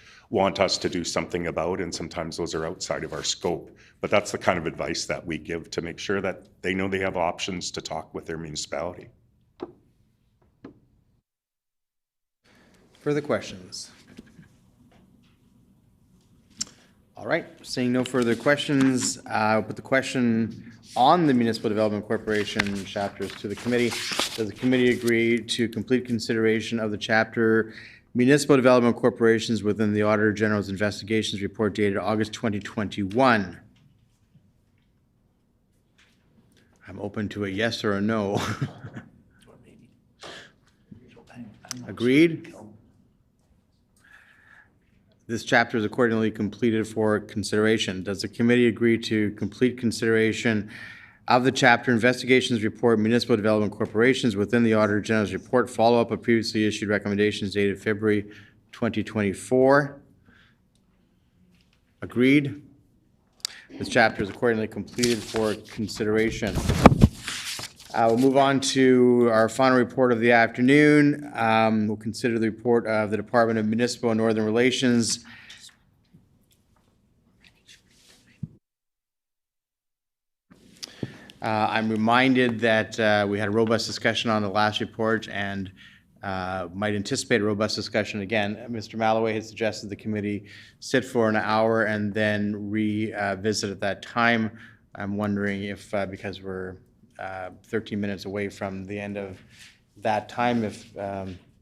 us to do something about, and sometimes those are outside of our scope. But that's the kind of advice that we give to make sure that they know they have options to talk with their municipality. Further questions? All right, seeing no further questions, I'll put the question on the Municipal Development Corporation chapters to the committee. Does the committee agree to complete consideration of the chapter Municipal Development Corporations within the Auditor General's investigations report dated August 2021? I'm open to a yes or a no. Agreed? This chapter is accordingly completed for consideration. Does the committee agree to complete consideration of the chapter Investigations Report Municipal Development Corporations within the Auditor General's report, follow-up of previously issued recommendations dated February 2024? Agreed? This chapter is accordingly completed for consideration. We'll move on to our final report of the afternoon. We'll consider the report of the Department of Municipal and Northern Relations. I'm reminded that we had a robust discussion on the last report and might anticipate a robust discussion again. Mr. Malloway has suggested the committee sit for an hour and then revisit at that time. I'm wondering if, because we're 13 minutes away from the end of that time, if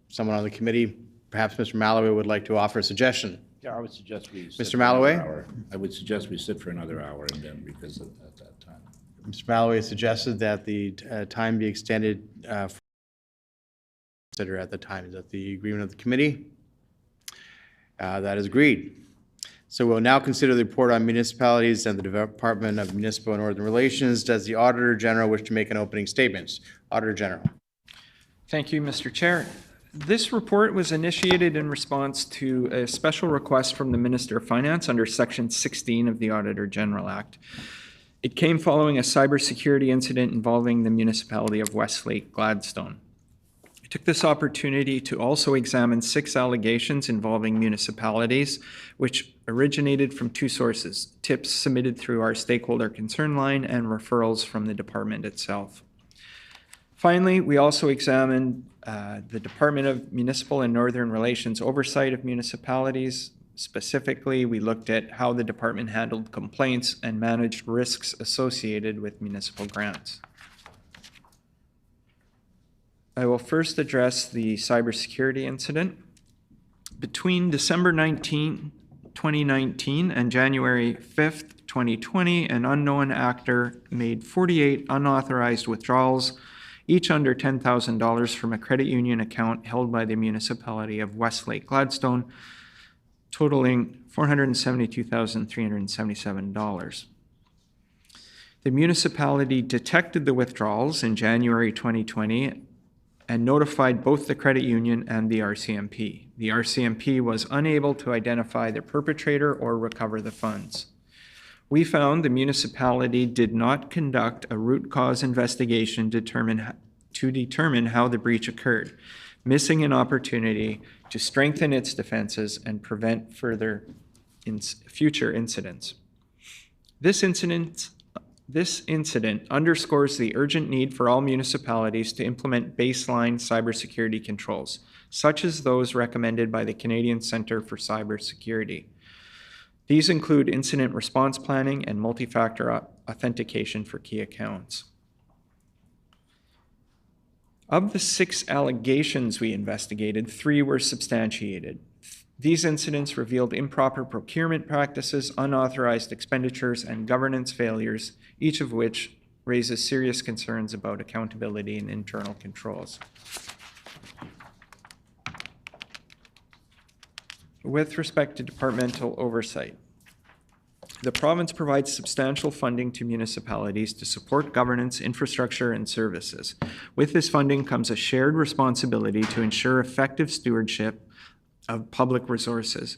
someone on the committee, perhaps Mr. Malloway, would like to offer a suggestion. Yeah, I would suggest we sit Mr. for Malloway? another hour. I would suggest we sit for another hour and then revisit at that time. Mr. Malloway suggested that the time be extended consider at the time. Is that the agreement of the committee? That is agreed. So we'll now consider the report on municipalities and the Department of Municipal and Northern Relations. Does the Auditor General wish to make an opening statement? Auditor General. Thank you, Mr. Chair. This report was initiated in response to a special request from the Minister of Finance under Section 16 of the Auditor General Act. It came following a cybersecurity incident involving the municipality of Westlake Gladstone. I took this opportunity to also examine 6 allegations involving municipalities, which originated from 2 sources: tips submitted through our stakeholder concern line and referrals from the department itself. Finally, we also examined the Department of Municipal and Northern Relations oversight of municipalities. Specifically, we looked at how the department handled complaints and managed risks associated with municipal grants. I will first address the cybersecurity incident. Between December 19, 2019 and January 5th, 2020, an unknown actor made 48 unauthorized withdrawals, each under $10,000 from a credit union account held by the municipality of Westlake Gladstone, totaling $472,377. The municipality detected the withdrawals in January 2020 and notified both the credit union and the RCMP. The RCMP was unable to identify the perpetrator or recover the funds. We found the municipality did not conduct a root cause investigation to determine how the breach occurred, missing an opportunity to strengthen its defenses and prevent further future incidents. This incident underscores the urgent need for all municipalities to implement baseline cybersecurity controls, such as those recommended by the Canadian Centre for Cybersecurity. These include incident response planning and multi-factor authentication for key accounts. Of the 6 allegations we investigated, 3 were substantiated. These incidents revealed improper procurement practices, unauthorized expenditures, and governance failures, each of which raises serious concerns about accountability and internal controls. With respect to departmental oversight, the province provides substantial funding to municipalities to support governance, infrastructure, and services. With this funding comes a shared responsibility to ensure effective stewardship of public resources.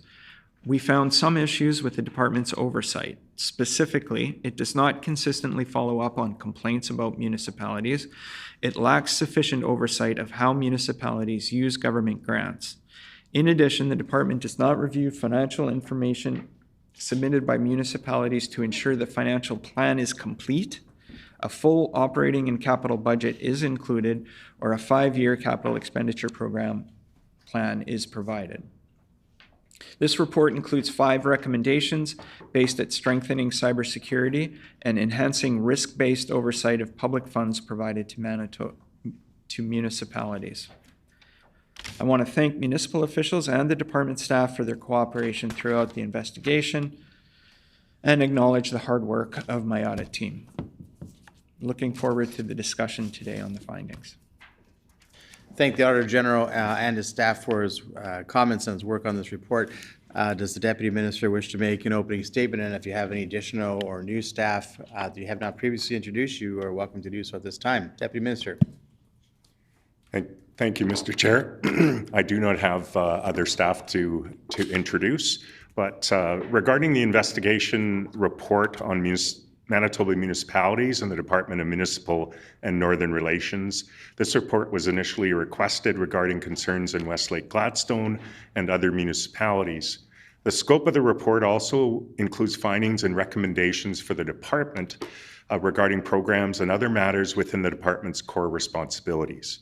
We found some issues with the department's oversight. Specifically, it does not consistently follow up on complaints about municipalities. It lacks sufficient oversight of how municipalities use government grants. In addition, the department does not review financial information submitted by municipalities to ensure the financial plan is complete, a full operating and capital budget is included, or a 5-year capital expenditure program plan is provided. This report includes 5 recommendations based at strengthening cybersecurity and enhancing risk-based oversight of public funds provided to municipalities. I want to thank municipal officials and the department staff for their cooperation throughout the investigation and acknowledge the hard work of my audit team. Looking forward to the discussion today on the findings. Thank the Auditor General and his staff for his comments and his work on this report. Does the Deputy Minister wish to make an opening statement? And if you have any additional or new staff that you have not previously introduced, you are welcome to do so at this time. Deputy Minister. Thank you, Mr. Chair. I do not have other staff to introduce, but regarding the investigation report on Manitoba Municipalities and the Department of Municipal and Northern Relations, this report was initially requested regarding concerns in Westlake Gladstone and other municipalities. The scope of the report also includes findings and recommendations for the department regarding programs and other matters within the department's core responsibilities.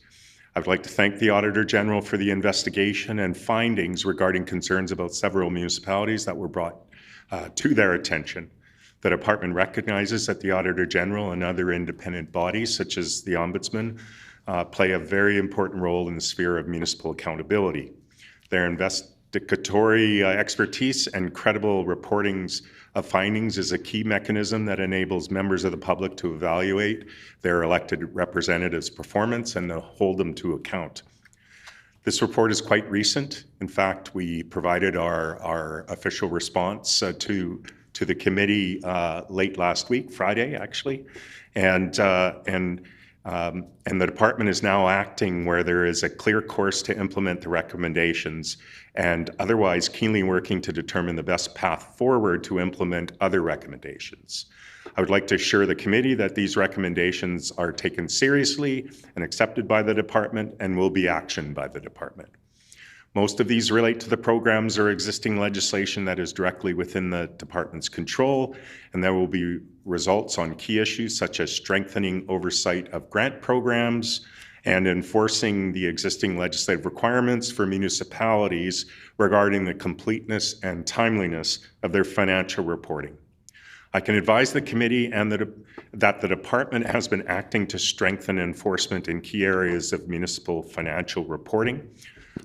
I would like to thank the Auditor General for the investigation and findings regarding concerns about several municipalities that were brought to their attention. The department recognizes that the Auditor General and other independent bodies, such as the Ombudsman, play a very important role in the sphere of municipal accountability. Their investigatory expertise and credible reportings of findings is a key mechanism that enables members of the public to evaluate their elected representatives' performance and to hold them to account. This report is quite recent. In fact, we provided our official response to the committee late last week, Friday actually, and the department is now acting where there is a clear course to implement the recommendations and otherwise keenly working to determine the best path forward to implement other recommendations. I would like to assure the committee that these recommendations are taken seriously and accepted by the department and will be actioned by the department. Most of these relate to the programs or existing legislation that is directly within the department's control, and there will be results on key issues such as strengthening oversight of grant programs and enforcing the existing legislative requirements for municipalities regarding the completeness and timeliness of their financial reporting. I can advise the committee and that the department has been acting to strengthen enforcement in key areas of municipal financial reporting.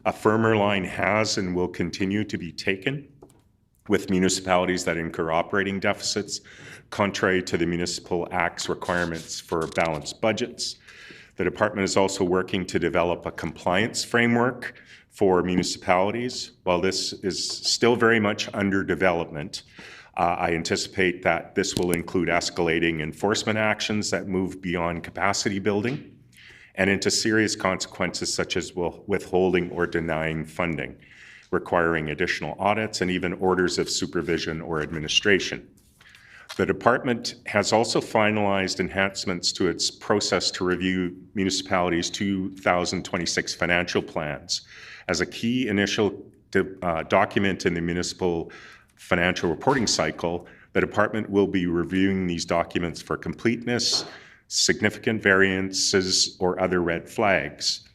A firmer line has and will continue to be taken with municipalities that incur operating deficits, contrary to the Municipal Act's requirements for balanced budgets. The department is also working to develop a compliance framework for municipalities. While this is still very much under development, I anticipate that this will include escalating enforcement actions that move beyond capacity building and into serious consequences such as withholding or denying funding, requiring additional audits and even orders of supervision or administration. The department has also finalized enhancements to its process to review municipalities' 2026 financial plans. As a key initial document in the municipal financial reporting cycle, the department will be reviewing these documents for completeness, significant variances, or other red flags.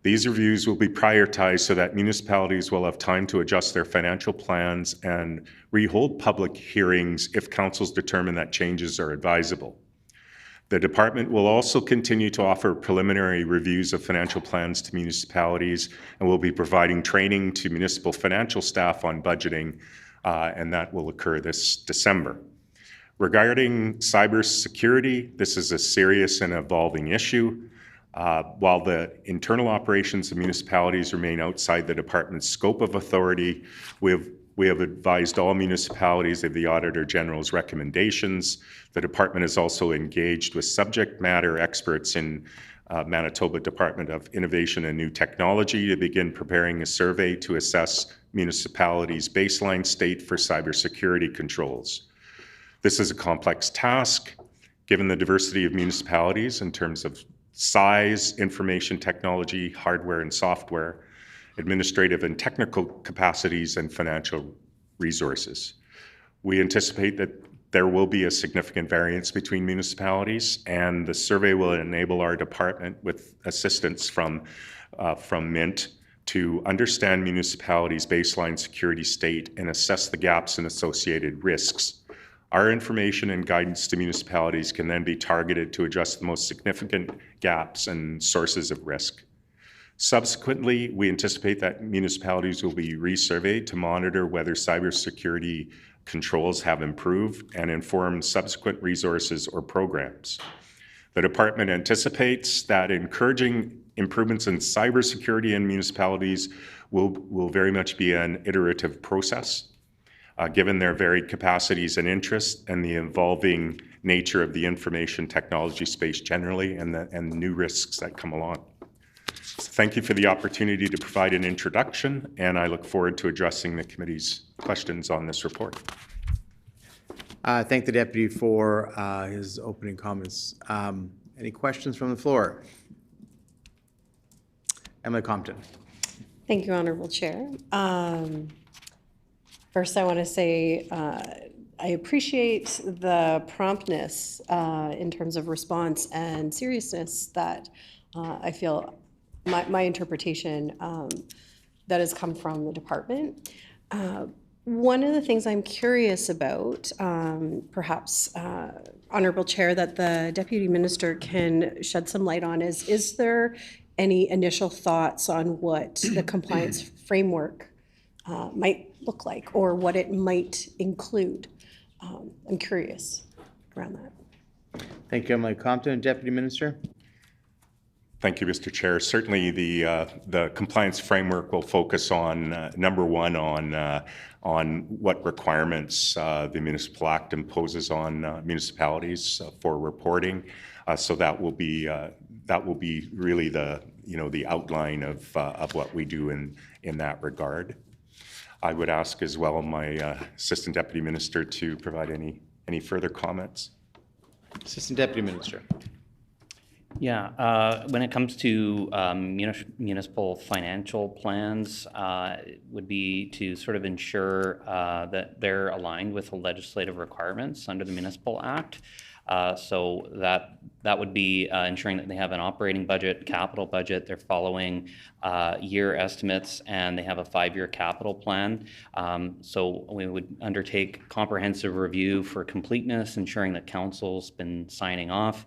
These reviews will be prioritized so that municipalities will have time to adjust their financial plans and rehold public hearings if councils determine that changes are advisable. The department will also continue to offer preliminary reviews of financial plans to municipalities and will be providing training to municipal financial staff on budgeting, and that will occur this December. Regarding cybersecurity, this is a serious and evolving issue. While the internal operations of municipalities remain outside the department's scope of authority, we have advised all municipalities of the Auditor General's recommendations. The department is also engaged with subject matter experts in Manitoba Department of Innovation and New Technology to begin preparing a survey to assess municipalities' baseline state for cybersecurity controls. This is a complex task, given the diversity of municipalities in terms of size, information technology, hardware and software, administrative and technical capacities, and financial resources. We anticipate that there will be a significant variance between municipalities, and the survey will enable our department, with assistance from MINT, to understand municipalities' baseline security state and assess the gaps and associated risks. Our information and guidance to municipalities can then be targeted to address the most significant gaps and sources of risk. Subsequently, we anticipate that municipalities will be resurveyed to monitor whether cybersecurity controls have improved and inform subsequent resources or programs. The department anticipates that encouraging improvements in cybersecurity in municipalities will very much be an iterative process, given their varied capacities and interests and the evolving nature of the information technology space generally and the new risks that come along. Thank you for the opportunity to provide an introduction, and I look forward to addressing the committee's questions on this report. Thank the deputy for his opening comments. Any questions from the floor? Emily Compton. Thank you, Honorable Chair. First, I want to say I appreciate the promptness in terms of response and seriousness that I feel my interpretation that has come from the department. One of the things I'm curious about, perhaps, Honorable Chair, that the Deputy Minister can shed some light on is there any initial thoughts on what the compliance framework might look like or what it might include? I'm curious around that. Thank you, Emily Compton. Deputy Minister. Thank you, Mr. Chair. Certainly, the compliance framework will focus on number one on what requirements the Municipal Act imposes on municipalities for reporting. So that will be really the outline of what we do in that regard. I would ask as well my Assistant Deputy Minister to provide any further comments. Assistant Deputy Minister. Yeah, when it comes to municipal financial plans, it would be to sort of ensure that they're aligned with the legislative requirements under the Municipal Act. So that would be ensuring that they have an operating budget, capital budget, they're following year estimates, and they have a 5-year capital plan. So we would undertake comprehensive review for completeness, ensuring that council's been signing off.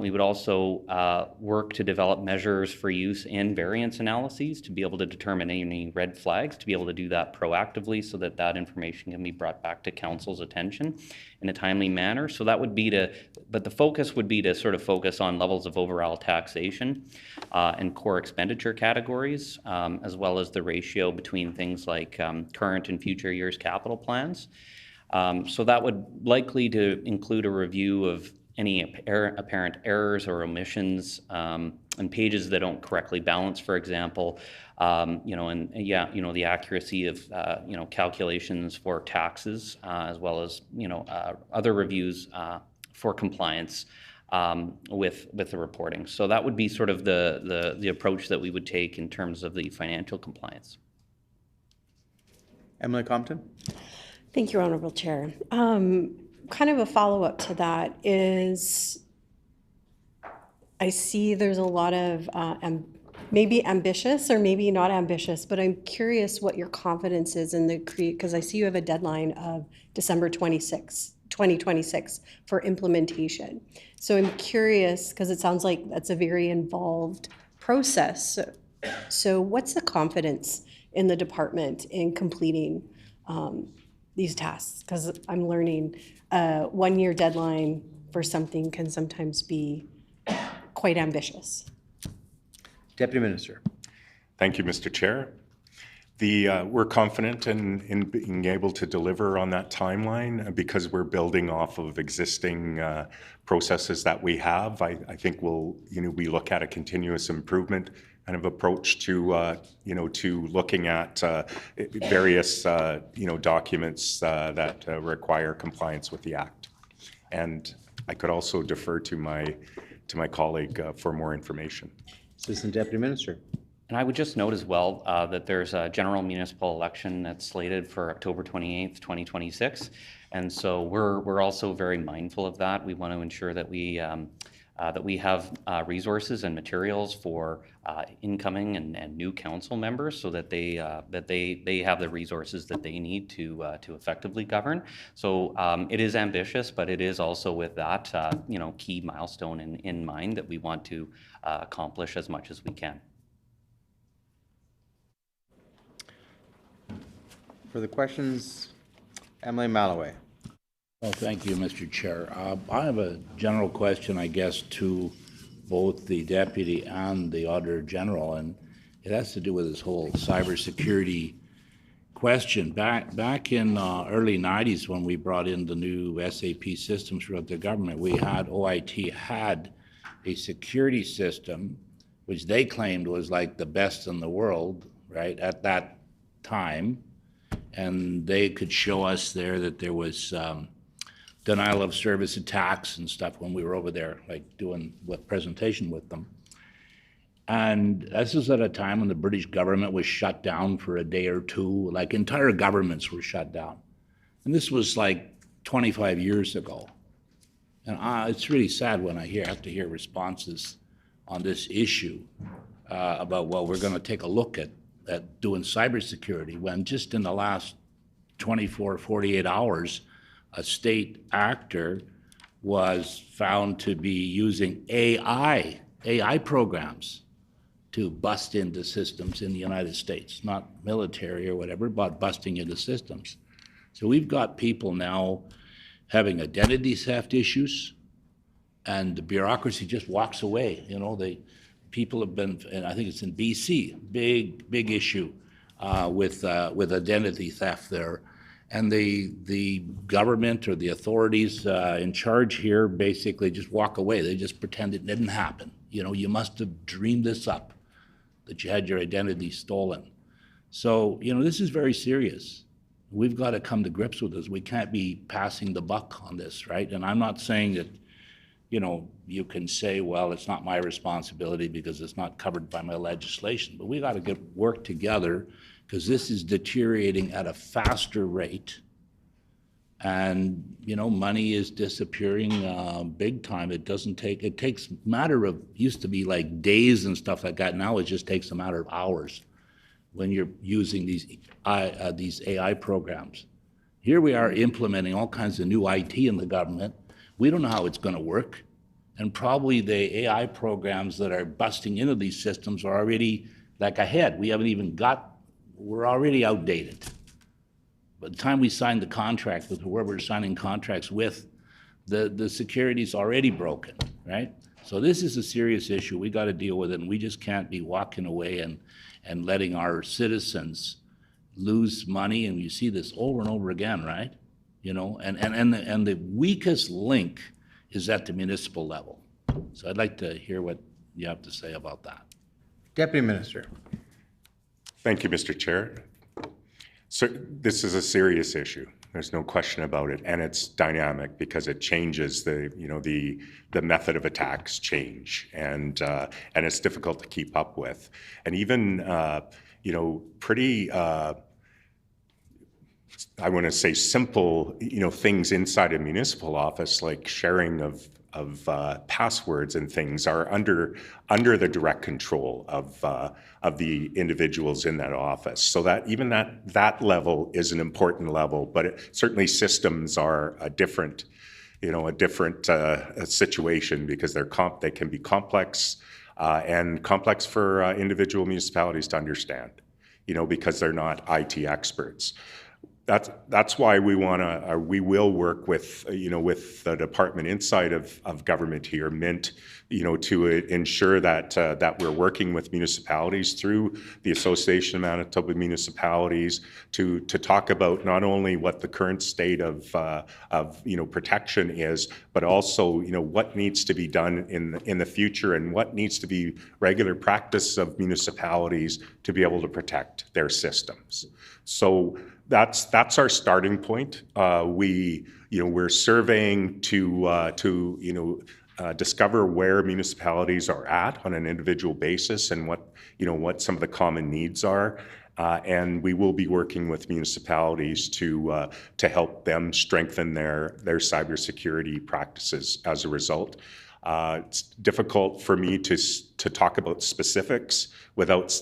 We would also work to develop measures for use in variance analyses to be able to determine any red flags, to be able to do that proactively so that that information can be brought back to council's attention in a timely manner. So that would be but the focus would be to sort of focus on levels of overall taxation and core expenditure categories, as well as the ratio between things like current and future years capital plans. So that would likely to include a review of any apparent errors or omissions and pages that don't correctly balance, for example, the accuracy of, calculations for taxes, as well as, other reviews for compliance with the reporting. So that would be sort of the approach that we would take in terms of the financial compliance. Emily Compton. Thank you, Honorable Chair. Kind of a follow-up to that is I see there's a lot of maybe ambitious or maybe not ambitious, but I'm curious what your confidence is in the because I see you have a deadline of December 2026 for implementation. So I'm curious because it sounds like that's a very involved process. So what's the confidence in the department in completing these tasks? Because I'm learning 1-year deadline for something can sometimes be quite ambitious. Deputy Minister. Thank you, Mr. Chair. We're confident in being able to deliver on that timeline because we're building off of existing processes that we have. I think we look at a continuous improvement kind of approach to, to looking at various, documents that require compliance with the Act. And I could also defer to my colleague for more information. Assistant Deputy Minister. And I would just note as well that there's a general municipal election that's slated for October 28th, 2026. And so we're also very mindful of that. We want to ensure that we have resources and materials for incoming and new council members, so that they have the resources that they need to effectively govern. So it is ambitious, but it is also with that key milestone in mind that we want to accomplish as much as we can. Further questions? Emily Malloway. Well, thank you, Mr. Chair. I have a general question, I guess, to both the Deputy and the Auditor General, and it has to do with this whole cybersecurity question. Back in early 90s, when we brought in the new SAP systems throughout the government, OIT had a security system which they claimed was like the best in the world, right, at that time. And they could show us there that there was denial of service attacks and stuff when we were over there, like doing what presentation with them. And this was at a time when the British government was shut down for a day or two, like entire governments were shut down. And this was like 25 years ago. And it's really sad when I have to hear responses on this issue about, well, we're going to take a look at doing cybersecurity, when just in the last 24, 48 hours, a state actor was found to be using AI programs to bust into systems in the United States, not military or whatever, but busting into systems. So we've got people now having identity theft issues, and the bureaucracy just walks away. People have been, and I think it's in BC, big issue with identity theft there. And the government or the authorities in charge here basically just walk away. They just pretend it didn't happen. You must have dreamed this up, that you had your identity stolen. So, this is very serious. We've got to come to grips with this. We can't be passing the buck on this, right? And I'm not saying that, you can say, well, it's not my responsibility because it's not covered by my legislation. But we got to work together, because this is deteriorating at a faster rate. And, money is disappearing big time. It takes a matter of, used to be like days and stuff like that. Now it just takes a matter of hours when you're using these AI programs. Here we are implementing all kinds of new IT in the government. We don't know how it's going to work. And probably the AI programs that are busting into these systems are already like ahead. We're already outdated. By the time we sign the contract with whoever we're signing contracts with, the security's already broken, right? So this is a serious issue. We got to deal with it, and we just can't be walking away and letting our citizens lose money. And you see this over and over again, right? And the weakest link is at the municipal level. So I'd like to hear what you have to say about that. Deputy Minister. Thank you, Mr. Chair. So this is a serious issue. There's no question about it, and it's dynamic because it changes. The method of attacks change, and it's difficult to keep up with. And even pretty I want to say simple things inside a municipal office, like sharing of passwords and things, are under the direct control of the individuals in that office. So that even that level is an important level, but certainly systems are a different situation, because they can be complex and complex for individual municipalities to understand, because they're not IT experts. That's why we will work with, with the department inside of government here, Mint, to ensure that we're working with municipalities through the Association of Manitoba Municipalities to talk about not only what the current state of protection is, but also, what needs to be done in the future and what needs to be regular practice of municipalities to be able to protect their systems. So that's our starting point. We're surveying to discover where municipalities are at on an individual basis and what some of the common needs are. And we will be working with municipalities to help them strengthen their cybersecurity practices as a result. It's difficult for me to talk about specifics without,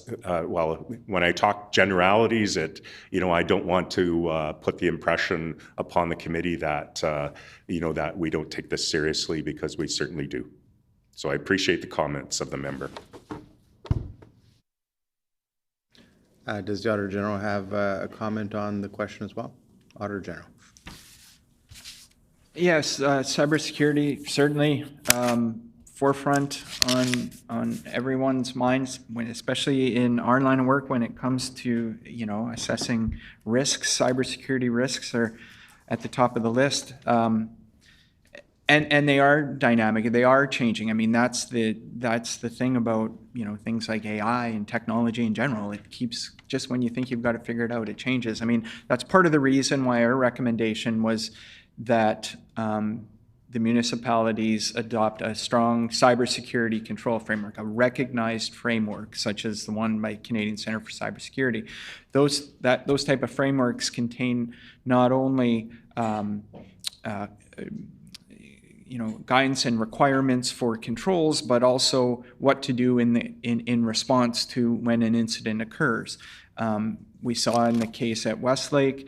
when I talk generalities, I don't want to put the impression upon the committee that, that we don't take this seriously, because we certainly do. So I appreciate the comments of the member. Does the Auditor General have a comment on the question as well? Auditor General. Yes, cybersecurity certainly forefront on everyone's minds, especially in our line of work when it comes to assessing risks. Cybersecurity risks are at the top of the list, and they are dynamic. They are changing. I mean, that's the thing about things like AI and technology in general. It keeps, just when you think you've got it figured out, it changes. I mean, that's part of the reason why our recommendation was that the municipalities adopt a strong cybersecurity control framework, a recognized framework, such as the one by Canadian Centre for Cybersecurity. Those type of frameworks contain not only guidance and requirements for controls, but also what to do in response to when an incident occurs. We saw in the case at Westlake,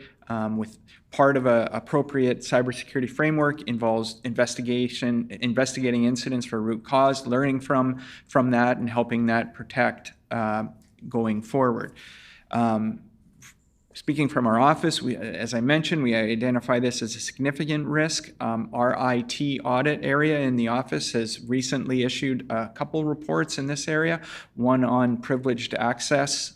with part of an appropriate cybersecurity framework involves investigating incidents for root cause, learning from that, and helping that protect going forward. Speaking from our office, as I mentioned, we identify this as a significant risk. Our IT audit area in the office has recently issued a couple reports in this area, one on privileged access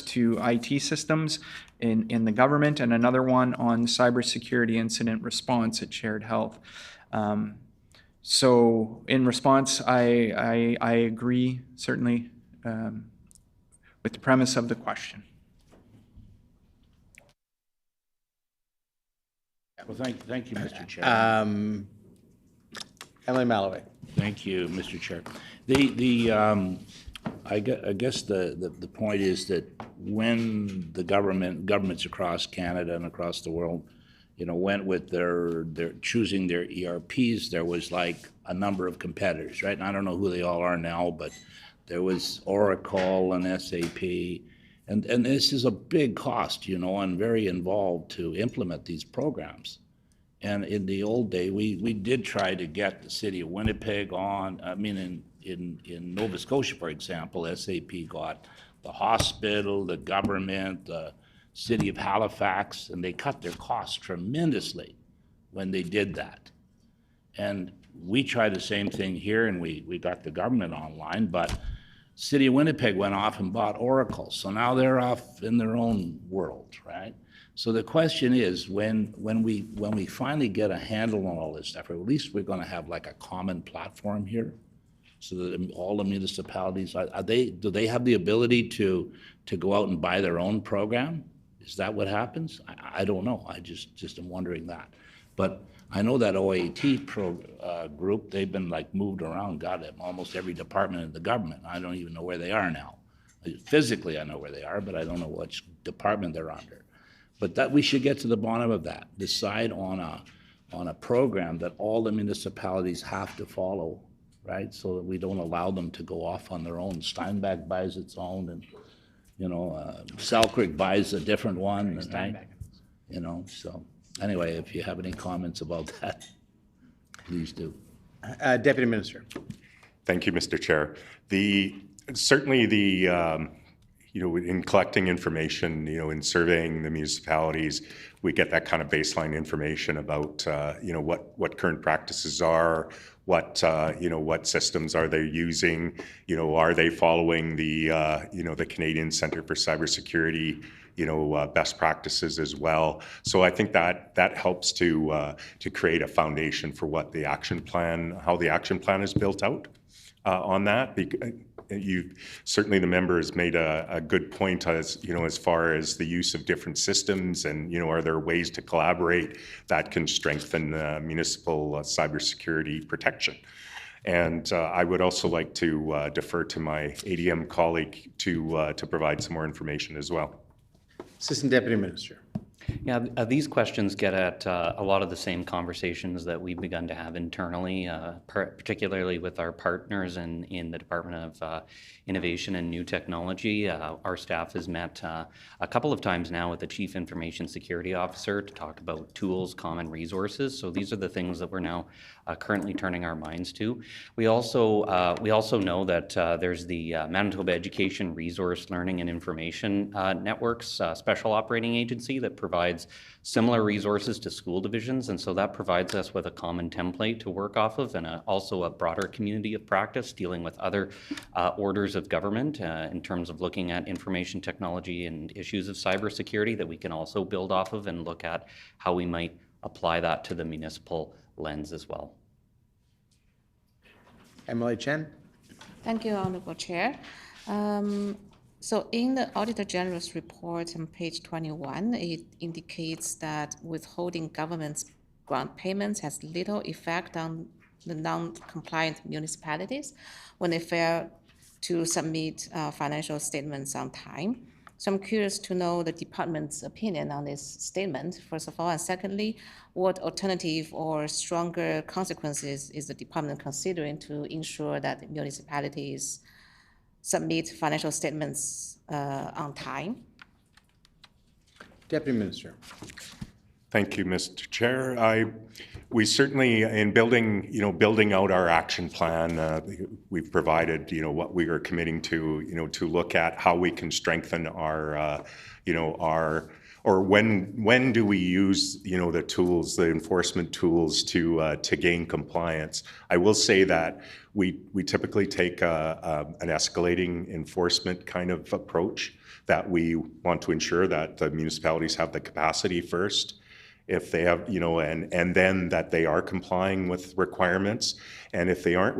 to IT systems in the government, and another one on cybersecurity incident response at Shared Health. So in response, I agree certainly with the premise of the question. Well, thank you, Mr. Chair. Emily Malloway. Thank you, Mr. Chair. I guess the point is that when the governments across Canada and across the world, went with their choosing their ERPs, there was like a number of competitors, right? And I don't know who they all are now, but there was Oracle and SAP, and this is a big cost, and very involved to implement these programs. And in the old day, we did try to get the city of Winnipeg on. I mean, in Nova Scotia, for example, SAP got the hospital, the government, the city of Halifax, and they cut their costs tremendously when they did that. And we tried the same thing here, and we got the government online, but City of Winnipeg went off and bought Oracle, so now they're off in their own world, right? So the question is, when we finally get a handle on all this stuff, or at least we're going to have like a common platform here, so that all the municipalities do they have the ability to go out and buy their own program? Is that what happens? I don't know. I just am wondering that. But I know that OAT group, they've been like moved around, almost every department in the government. I don't even know where they are now. Physically, I know where they are, but I don't know which department they're under. But that we should get to the bottom of that. Decide on a program that all the municipalities have to follow, right? So that we don't allow them to go off on their own. Steinbach buys its own, and Selkirk buys a different one, right? So. Anyway, if you have any comments about that, please do. Deputy Minister. Thank you, Mr. Chair. Certainly the in collecting information, in surveying the municipalities, we get that kind of baseline information about, what current practices are, what systems are they using, are they following the, the Canadian Centre for Cybersecurity, best practices as well. So I think that helps to create a foundation for what the action plan, how the action plan is built out on that. Certainly the member has made a good point as far as the use of different systems and, are there ways to collaborate that can strengthen municipal cybersecurity protection. And I would also like to defer to my ADM colleague to provide some more information as well. Assistant Deputy Minister. Yeah, these questions get at a lot of the same conversations that we've begun to have internally, particularly with our partners in the Department of Innovation and New Technology. Our staff has met a couple of times now with the Chief Information Security Officer to talk about tools, common resources. So these are the things that we're now currently turning our minds to. We also know that there's the Manitoba Education Resource Learning and Information Networks Special Operating Agency that provides similar resources to school divisions, and so that provides us with a common template to work off of, and also a broader community of practice dealing with other orders of government in terms of looking at information technology and issues of cybersecurity that we can also build off of and look at how we might apply that to the municipal lens as well. Emily Chen. Thank you, Honorable Chair. So in the Auditor General's report on page 21, it indicates that withholding government's grant payments has little effect on the non-compliant municipalities when they fail to submit financial statements on time. So I'm curious to know the department's opinion on this statement, first of all, and secondly, what alternative or stronger consequences is the department considering to ensure that municipalities submit financial statements on time? Deputy Minister. Thank you, Mr. Chair. We certainly, in building out our action plan, we've provided, what we are committing to, to look at how we can strengthen our, or when do we use, the tools, the enforcement tools to gain compliance. I will say that we typically take an escalating enforcement kind of approach, that we want to ensure that the municipalities have the capacity first, if they have, and then that they are complying with requirements. And if they aren't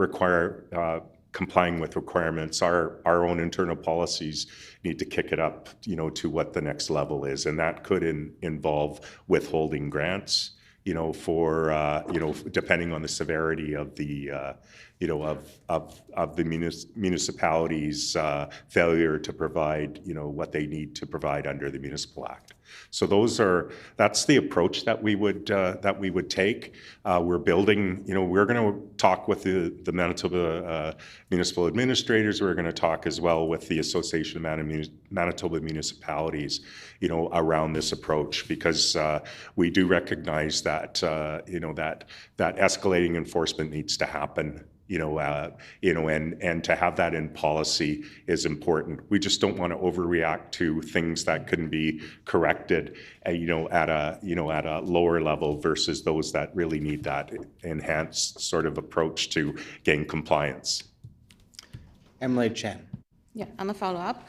complying with requirements, our own internal policies need to kick it up, to what the next level is. And that could involve withholding grants, for, depending on the severity of the, of the municipality's failure to provide, what they need to provide under the Municipal Act. So that's the approach that we would take. We're building, we're going to talk with the Manitoba municipal administrators. We're going to talk as well with the Association of Manitoba Municipalities, around this approach, because we do recognize that, that escalating enforcement needs to happen. And to have that in policy is important. We just don't want to overreact to things that couldn't be corrected, at a lower level versus those that really need that enhanced sort of approach to gain compliance. Emily Chen. Yeah, and a follow-up.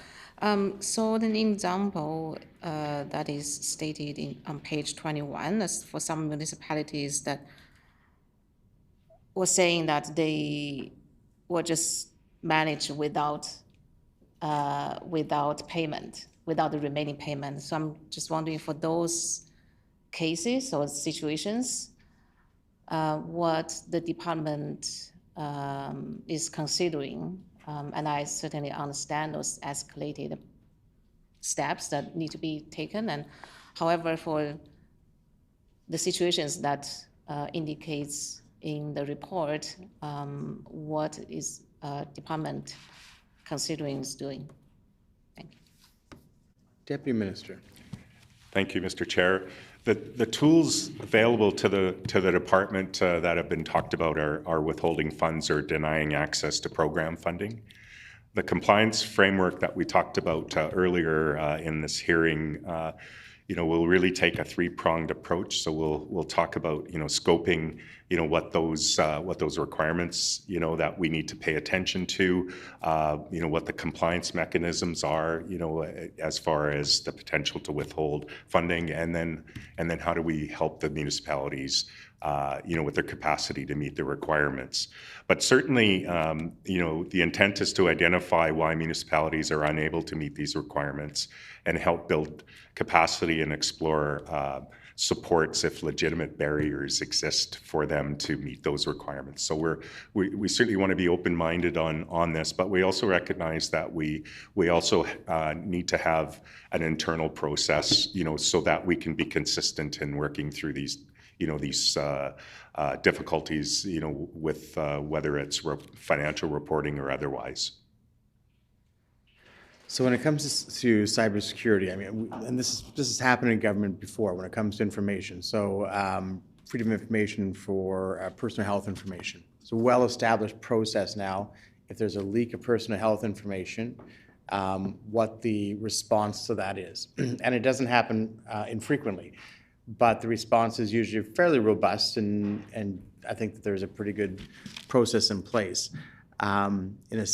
So an example that is stated on page 21 is for some municipalities that was saying that they were just managed without payment, without the remaining payment. So I'm just wondering, for those cases or situations, what the department is considering, and I certainly understand those escalated steps that need to be taken. And however, for the situations that indicates in the report, what is department considering is doing? Thank you. Deputy Minister. Thank you, Mr. Chair. The tools available to the department that have been talked about are withholding funds or denying access to program funding. the compliance framework that we talked about earlier in this hearing, will really take a three-pronged approach. So we'll talk about, scoping, what those requirements, that we need to pay attention to, what the compliance mechanisms are, as far as the potential to withhold funding, and then how do we help the municipalities, with their capacity to meet the requirements. But certainly, the intent is to identify why municipalities are unable to meet these requirements and help build capacity and explore supports if legitimate barriers exist for them to meet those requirements. So we certainly want to be open-minded on this, but we also recognize that we also need to have an internal process, so that we can be consistent in working through these difficulties, with whether it's financial reporting or otherwise. So when it comes to cybersecurity, I mean, and this has happened in government before when it comes to information. So freedom of information for personal health information. It's a well-established process now. If there's a leak of personal health information, what the response to that is. And it doesn't happen infrequently, but the response is usually fairly robust, and I think that there's a pretty good process in place. In a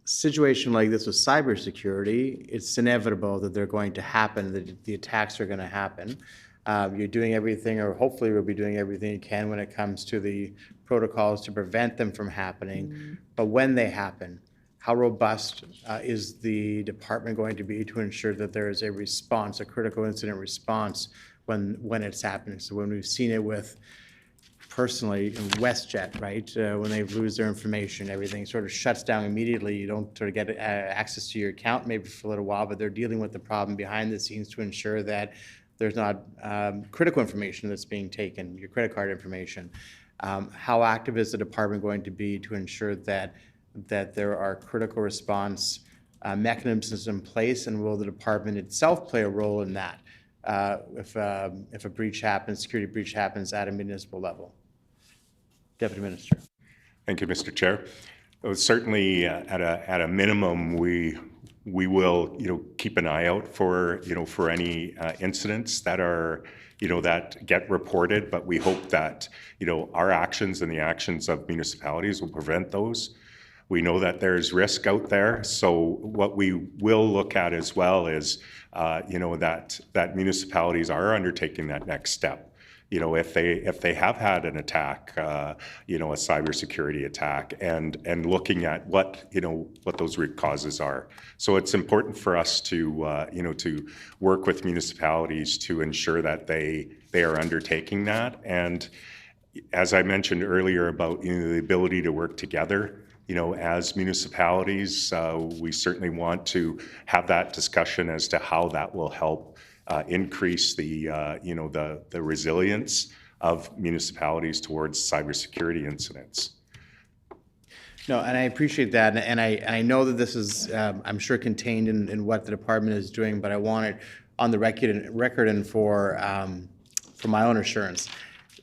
situation like this with cybersecurity, it's inevitable that they're going to happen, that the attacks are going to happen. You're doing everything, or hopefully you'll be doing everything you can when it comes to the protocols to prevent them from happening. But when they happen, how robust is the department going to be to ensure that there is a response, a critical incident response when it's happening? So when we've seen it with, personally, in WestJet, right, when they lose their information, everything sort of shuts down immediately. You don't sort of get access to your account maybe for a little while, but they're dealing with the problem behind the scenes to ensure that there's not critical information that's being taken, your credit card information. How active is the department going to be to ensure that there are critical response mechanisms in place, and will the department itself play a role in that if a breach happens, security breach happens at a municipal level? Deputy Minister. Thank you, Mr. Chair. Certainly, at a minimum, we will, keep an eye out for, for any incidents that are, that get reported. But we hope that, our actions and the actions of municipalities will prevent those. We know that there's risk out there. So what we will look at as well is, that municipalities are undertaking that next step. If they have had an attack, a cybersecurity attack, and looking at what those root causes are. So it's important for us to to work with municipalities to ensure that they are undertaking that. And as I mentioned earlier about the ability to work together, as municipalities, we certainly want to have that discussion as to how that will help increase the the resilience of municipalities towards cybersecurity incidents. No, and I appreciate that, and I know that this is, I'm sure, contained in what the department is doing, but I want it on the record and for my own assurance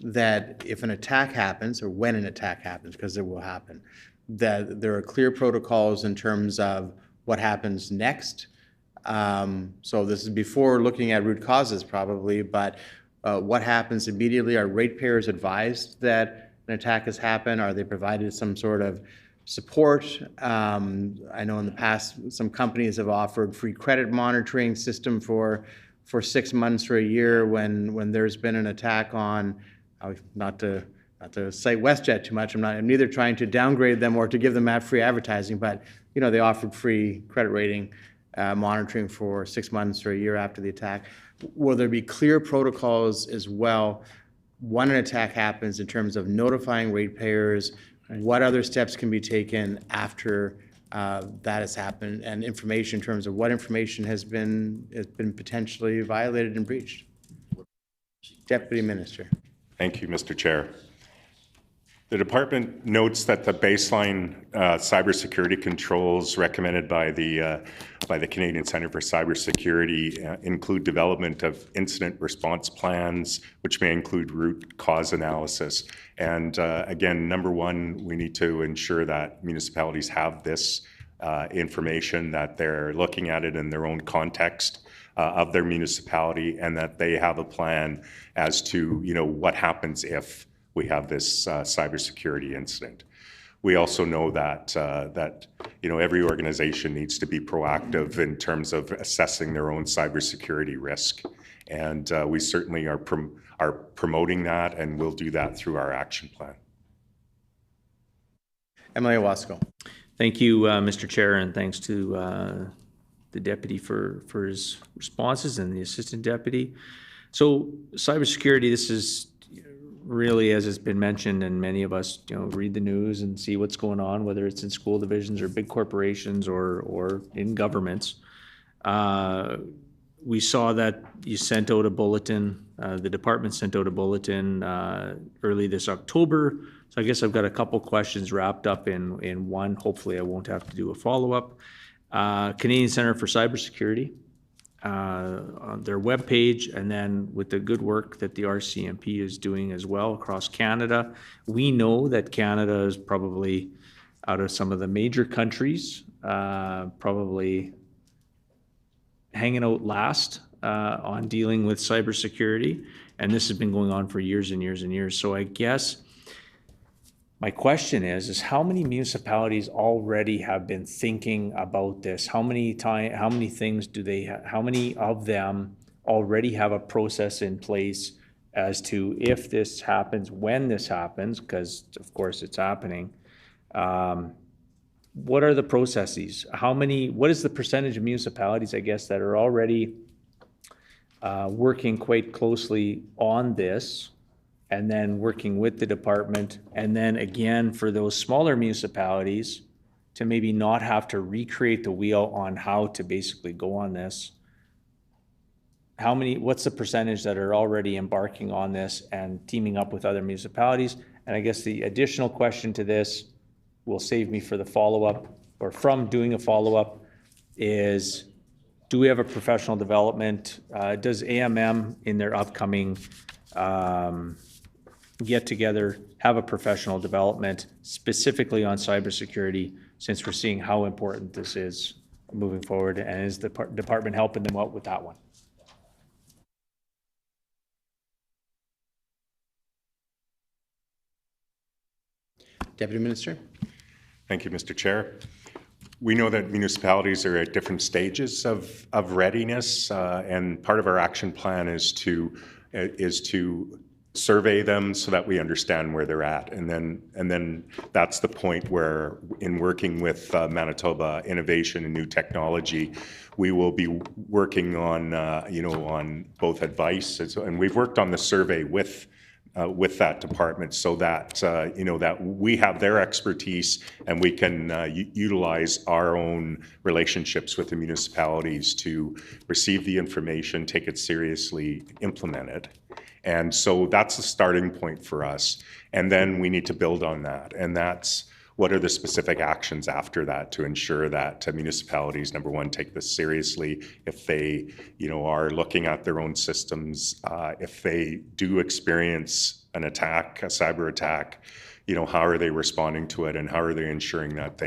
that if an attack happens, or when an attack happens, because it will happen, that there are clear protocols in terms of what happens next. So this is before looking at root causes probably, but what happens immediately? Are ratepayers advised that an attack has happened? Are they provided some sort of support? I know in the past some companies have offered free credit monitoring system for 6 months or a year when there's been an attack on, not to cite WestJet too much. I'm neither trying to downgrade them or to give them free advertising, but they offered free credit rating monitoring for 6 months or a year after the attack. Will there be clear protocols as well when an attack happens in terms of notifying ratepayers, what other steps can be taken after that has happened, and information in terms of what information has been potentially violated and breached? Deputy Minister. Thank you, Mr. Chair. The department notes that the baseline cybersecurity controls recommended by the Canadian Centre for Cybersecurity include development of incident response plans, which may include root cause analysis. And again, number one, we need to ensure that municipalities have this information, that they're looking at it in their own context of their municipality, and that they have a plan as to, what happens if we have this cybersecurity incident. We also know that every organization needs to be proactive in terms of assessing their own cybersecurity risk, and we certainly are promoting that, and we'll do that through our action plan. Emily Owasco. Thank you, Mr. Chair, and thanks to the deputy for his responses and the assistant deputy. So cybersecurity, this is really, as has been mentioned, and many of us, read the news and see what's going on, whether it's in school divisions or big corporations or in governments. We saw that you sent out a bulletin, the department sent out a bulletin early this October. So I guess I've got a couple questions wrapped up in one. Hopefully I won't have to do a follow-up. Canadian Centre for Cybersecurity, on their webpage, and then with the good work that the RCMP is doing as well across Canada. We know that Canada is probably, out of some of the major countries, probably hanging out last on dealing with cybersecurity, and this has been going on for years and years and years. So I guess my question is how many municipalities already have been thinking about this? How many things do they have? How many of them already have a process in place as to if this happens, when this happens, because of course it's happening. What are the processes? What is the percentage of municipalities, I guess, that are already working quite closely on this, and then working with the department, and then again for those smaller municipalities to maybe not have to recreate the wheel on how to basically go on this? What's the percentage that are already embarking on this and teaming up with other municipalities? And I guess the additional question to this will save me for the follow-up, or from doing a follow-up, is do we have a professional development? Does AMM in their upcoming get together have a professional development specifically on cybersecurity, since we're seeing how important this is moving forward, and is the department helping them out with that one? Deputy Minister. Thank you, Mr. Chair. We know that municipalities are at different stages of readiness, and part of our action plan is to survey them so that we understand where they're at, and then that's the point where, in working with Manitoba Innovation and New Technology, we will be working on on both advice, and we've worked on the survey with that department, so that that we have their expertise, and we can utilize our own relationships with the municipalities to receive the information, take it seriously, implement it. And so that's the starting point for us. And then we need to build on that. And that's what are the specific actions after that to ensure that municipalities, number one, take this seriously. If they, are looking at their own systems, if they do experience an attack, a cyber attack, how are they responding to it, and how are they ensuring that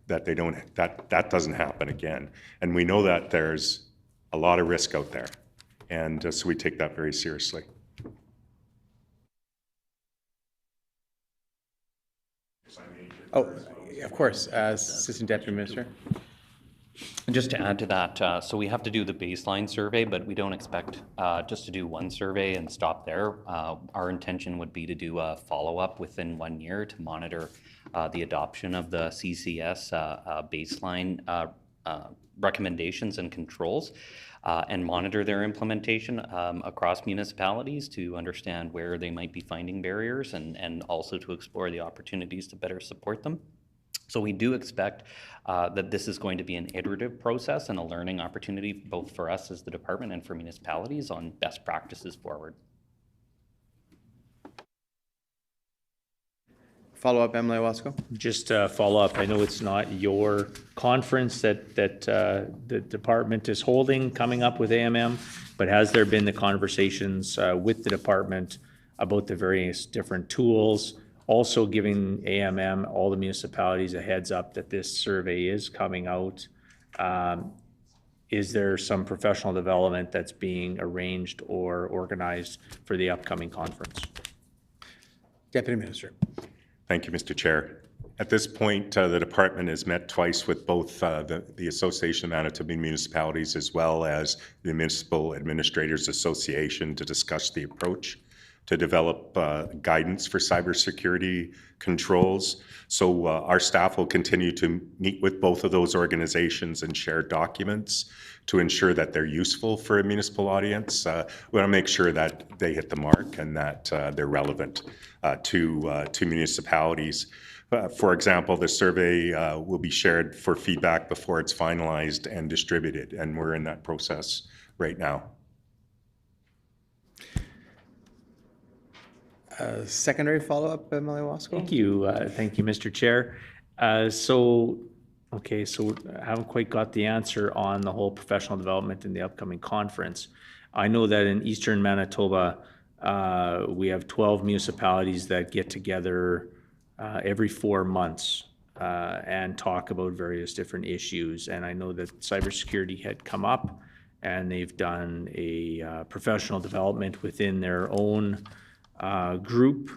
that doesn't happen again? And we know that there's a lot of risk out there, and so we take that very seriously. Oh, of course, Assistant Deputy Minister. Just to add to that, so we have to do the baseline survey, but we don't expect just to do one survey and stop there. Our intention would be to do a follow-up within 1 year to monitor the adoption of the CCS baseline recommendations and controls, and monitor their implementation across municipalities to understand where they might be finding barriers, and also to explore the opportunities to better support them. So we do expect that this is going to be an iterative process and a learning opportunity both for us as the department and for municipalities on best practices forward. Follow-up, Emily Owasco. Just follow up. I know it's not your conference that the department is holding coming up with AMM, but has there been the conversations with the department about the various different tools Also giving AMM, all the municipalities, a heads up that this survey is coming out. Is there some professional development that's being arranged or organized for the upcoming conference? Deputy Minister. Thank you, Mr. Chair. At this point, the department has met twice with both the Association of Manitoba Municipalities as well as the Municipal Administrators Association to discuss the approach to develop guidance for cybersecurity controls. So our staff will continue to meet with both of those organizations and share documents to ensure that they're useful for a municipal audience. We want to make sure that they hit the mark and that they're relevant to municipalities. For example, the survey will be shared for feedback before it's finalized and distributed, and we're in that process right now. Secondary follow-up, Emily Wasco? Thank you, Mr. Chair. Okay, so I haven't quite got the answer on the whole professional development in the upcoming conference. I know that in Eastern Manitoba, we have 12 municipalities that get together every 4 months and talk about various different issues. And I know that cybersecurity had come up, and they've done a professional development within their own group,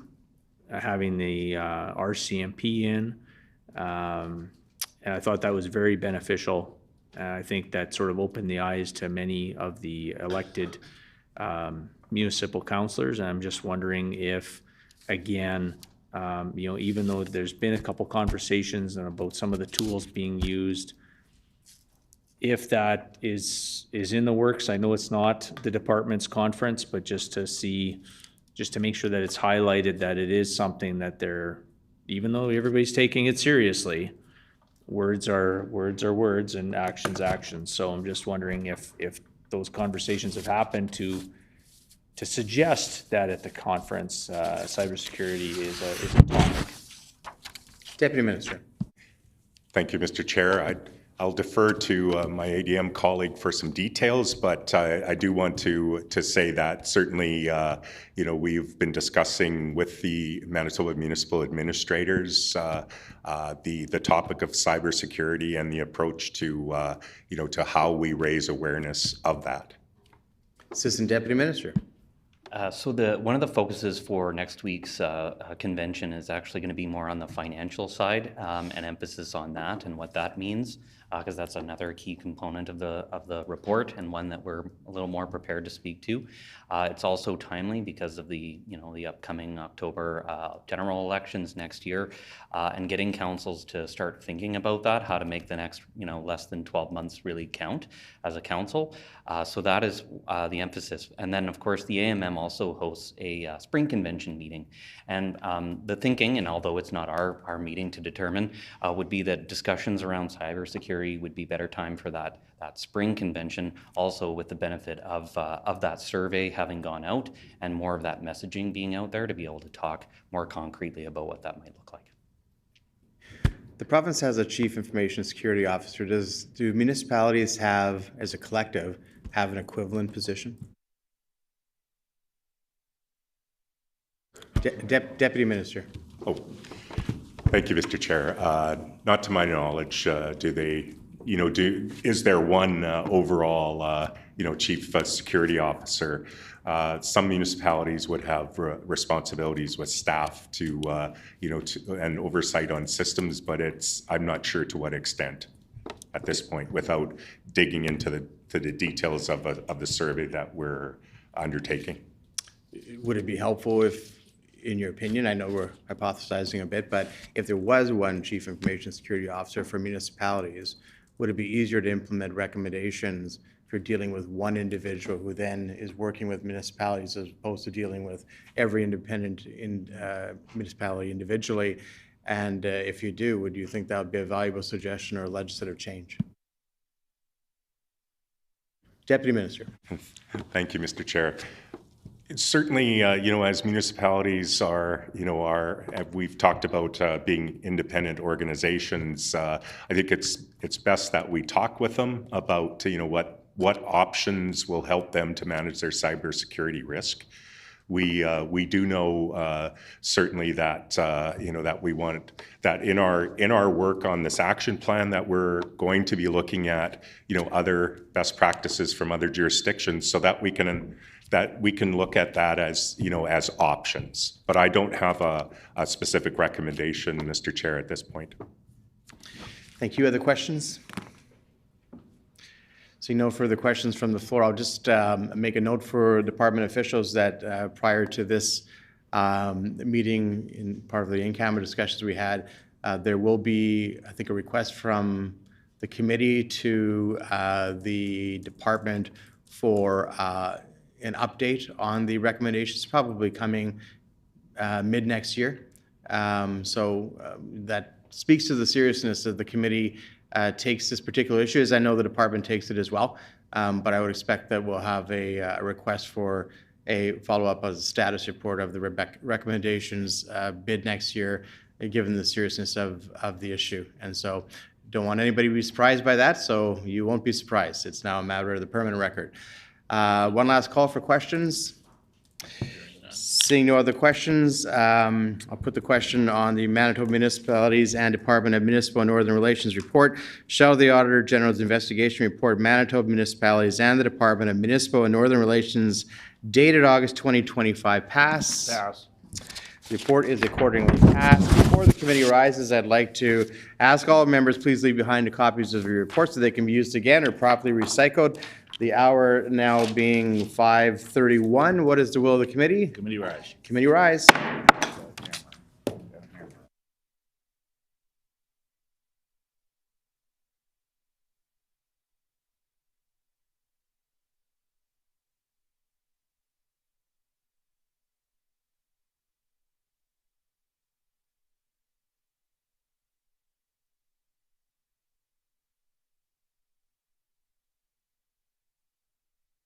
having the RCMP in. And I thought that was very beneficial. I think that sort of opened the eyes to many of the elected municipal councillors. And I'm just wondering if, again, even though there's been a couple conversations about some of the tools being used, if that is in the works. I know it's not the department's conference, but just to make sure that it's highlighted that it is something that even though everybody's taking it seriously, words are words and actions. So I'm just wondering if those conversations have happened to suggest that at the conference, cybersecurity is a topic. Deputy Minister. Thank you, Mr. Chair. I'll defer to my ADM colleague for some details, but I do want to say that certainly, we've been discussing with the Manitoba Municipal Administrators the topic of cybersecurity and the approach to how we raise awareness of that. Assistant Deputy Minister. So one of the focuses for next week's convention is actually going to be more on the financial side, and emphasis on that and what that means, because that's another key component of the report and one that we're a little more prepared to speak to. It's also timely because of the upcoming October general elections next year, and getting councils to start thinking about that, how to make the next less than 12 months really count as a council. So that is the emphasis. And then of course the AMM also hosts a spring convention meeting, and the thinking, and although it's not our meeting to determine, would be that discussions around cybersecurity would be better time for that spring convention, also with the benefit of that survey having gone out and more of that messaging being out there to be able to talk more concretely about what that might look like. The province has a Chief Information Security Officer. Do municipalities have, as a collective, have an equivalent position? Deputy Minister. Oh, thank you, Mr. Chair. Not to my knowledge, is there one overall, Chief Security Officer? Some municipalities would have responsibilities with staff to and oversight on systems, but I'm not sure to what extent at this point, without digging into the details of the survey that we're undertaking. Would it be helpful if, in your opinion, I know we're hypothesizing a bit, but if there was one Chief Information Security Officer for municipalities, would it be easier to implement recommendations if you're dealing with one individual who then is working with municipalities as opposed to dealing with every independent municipality individually? And if you do, would you think that would be a valuable suggestion or a legislative change? Deputy Minister. Thank you, Mr. Chair. Certainly, as municipalities we've talked about being independent organizations. I think it's best that we talk with them about what options will help them to manage their cybersecurity risk. We do know certainly that, that we want, that in our work on this action plan, that we're going to be looking at, other best practices from other jurisdictions so that we can look at that as, as options. But I don't have a specific recommendation, Mr. Chair, at this point. Thank you. Other questions? Seeing no further questions from the floor, I'll just make a note for department officials that prior to this meeting, in part of the in-camera discussions we had, there will be, I think, a request from the committee to the department for an update on the recommendations, probably coming mid next year. That speaks to the seriousness that the committee takes this particular issue, as I know the department takes it as well. But I would expect that we'll have a request for a follow-up as a status report of the recommendations mid next year, given the seriousness of the issue. And so don't want anybody to be surprised by that, so you won't be surprised. It's now a matter of the permanent record. One last call for questions. Seeing no other questions, I'll put the question on the Manitoba Municipalities and Department of Municipal and Northern Relations report. Shall the Auditor General's investigation report, Manitoba Municipalities and the Department of Municipal and Northern Relations dated August 2025 pass? Pass. The report is accordingly passed. Before the committee arises, I'd like to ask all members, please leave behind the copies of your reports so they can be used again or properly recycled. The hour now being 5:31. What is the will of the committee? Committee rise. Committee rise.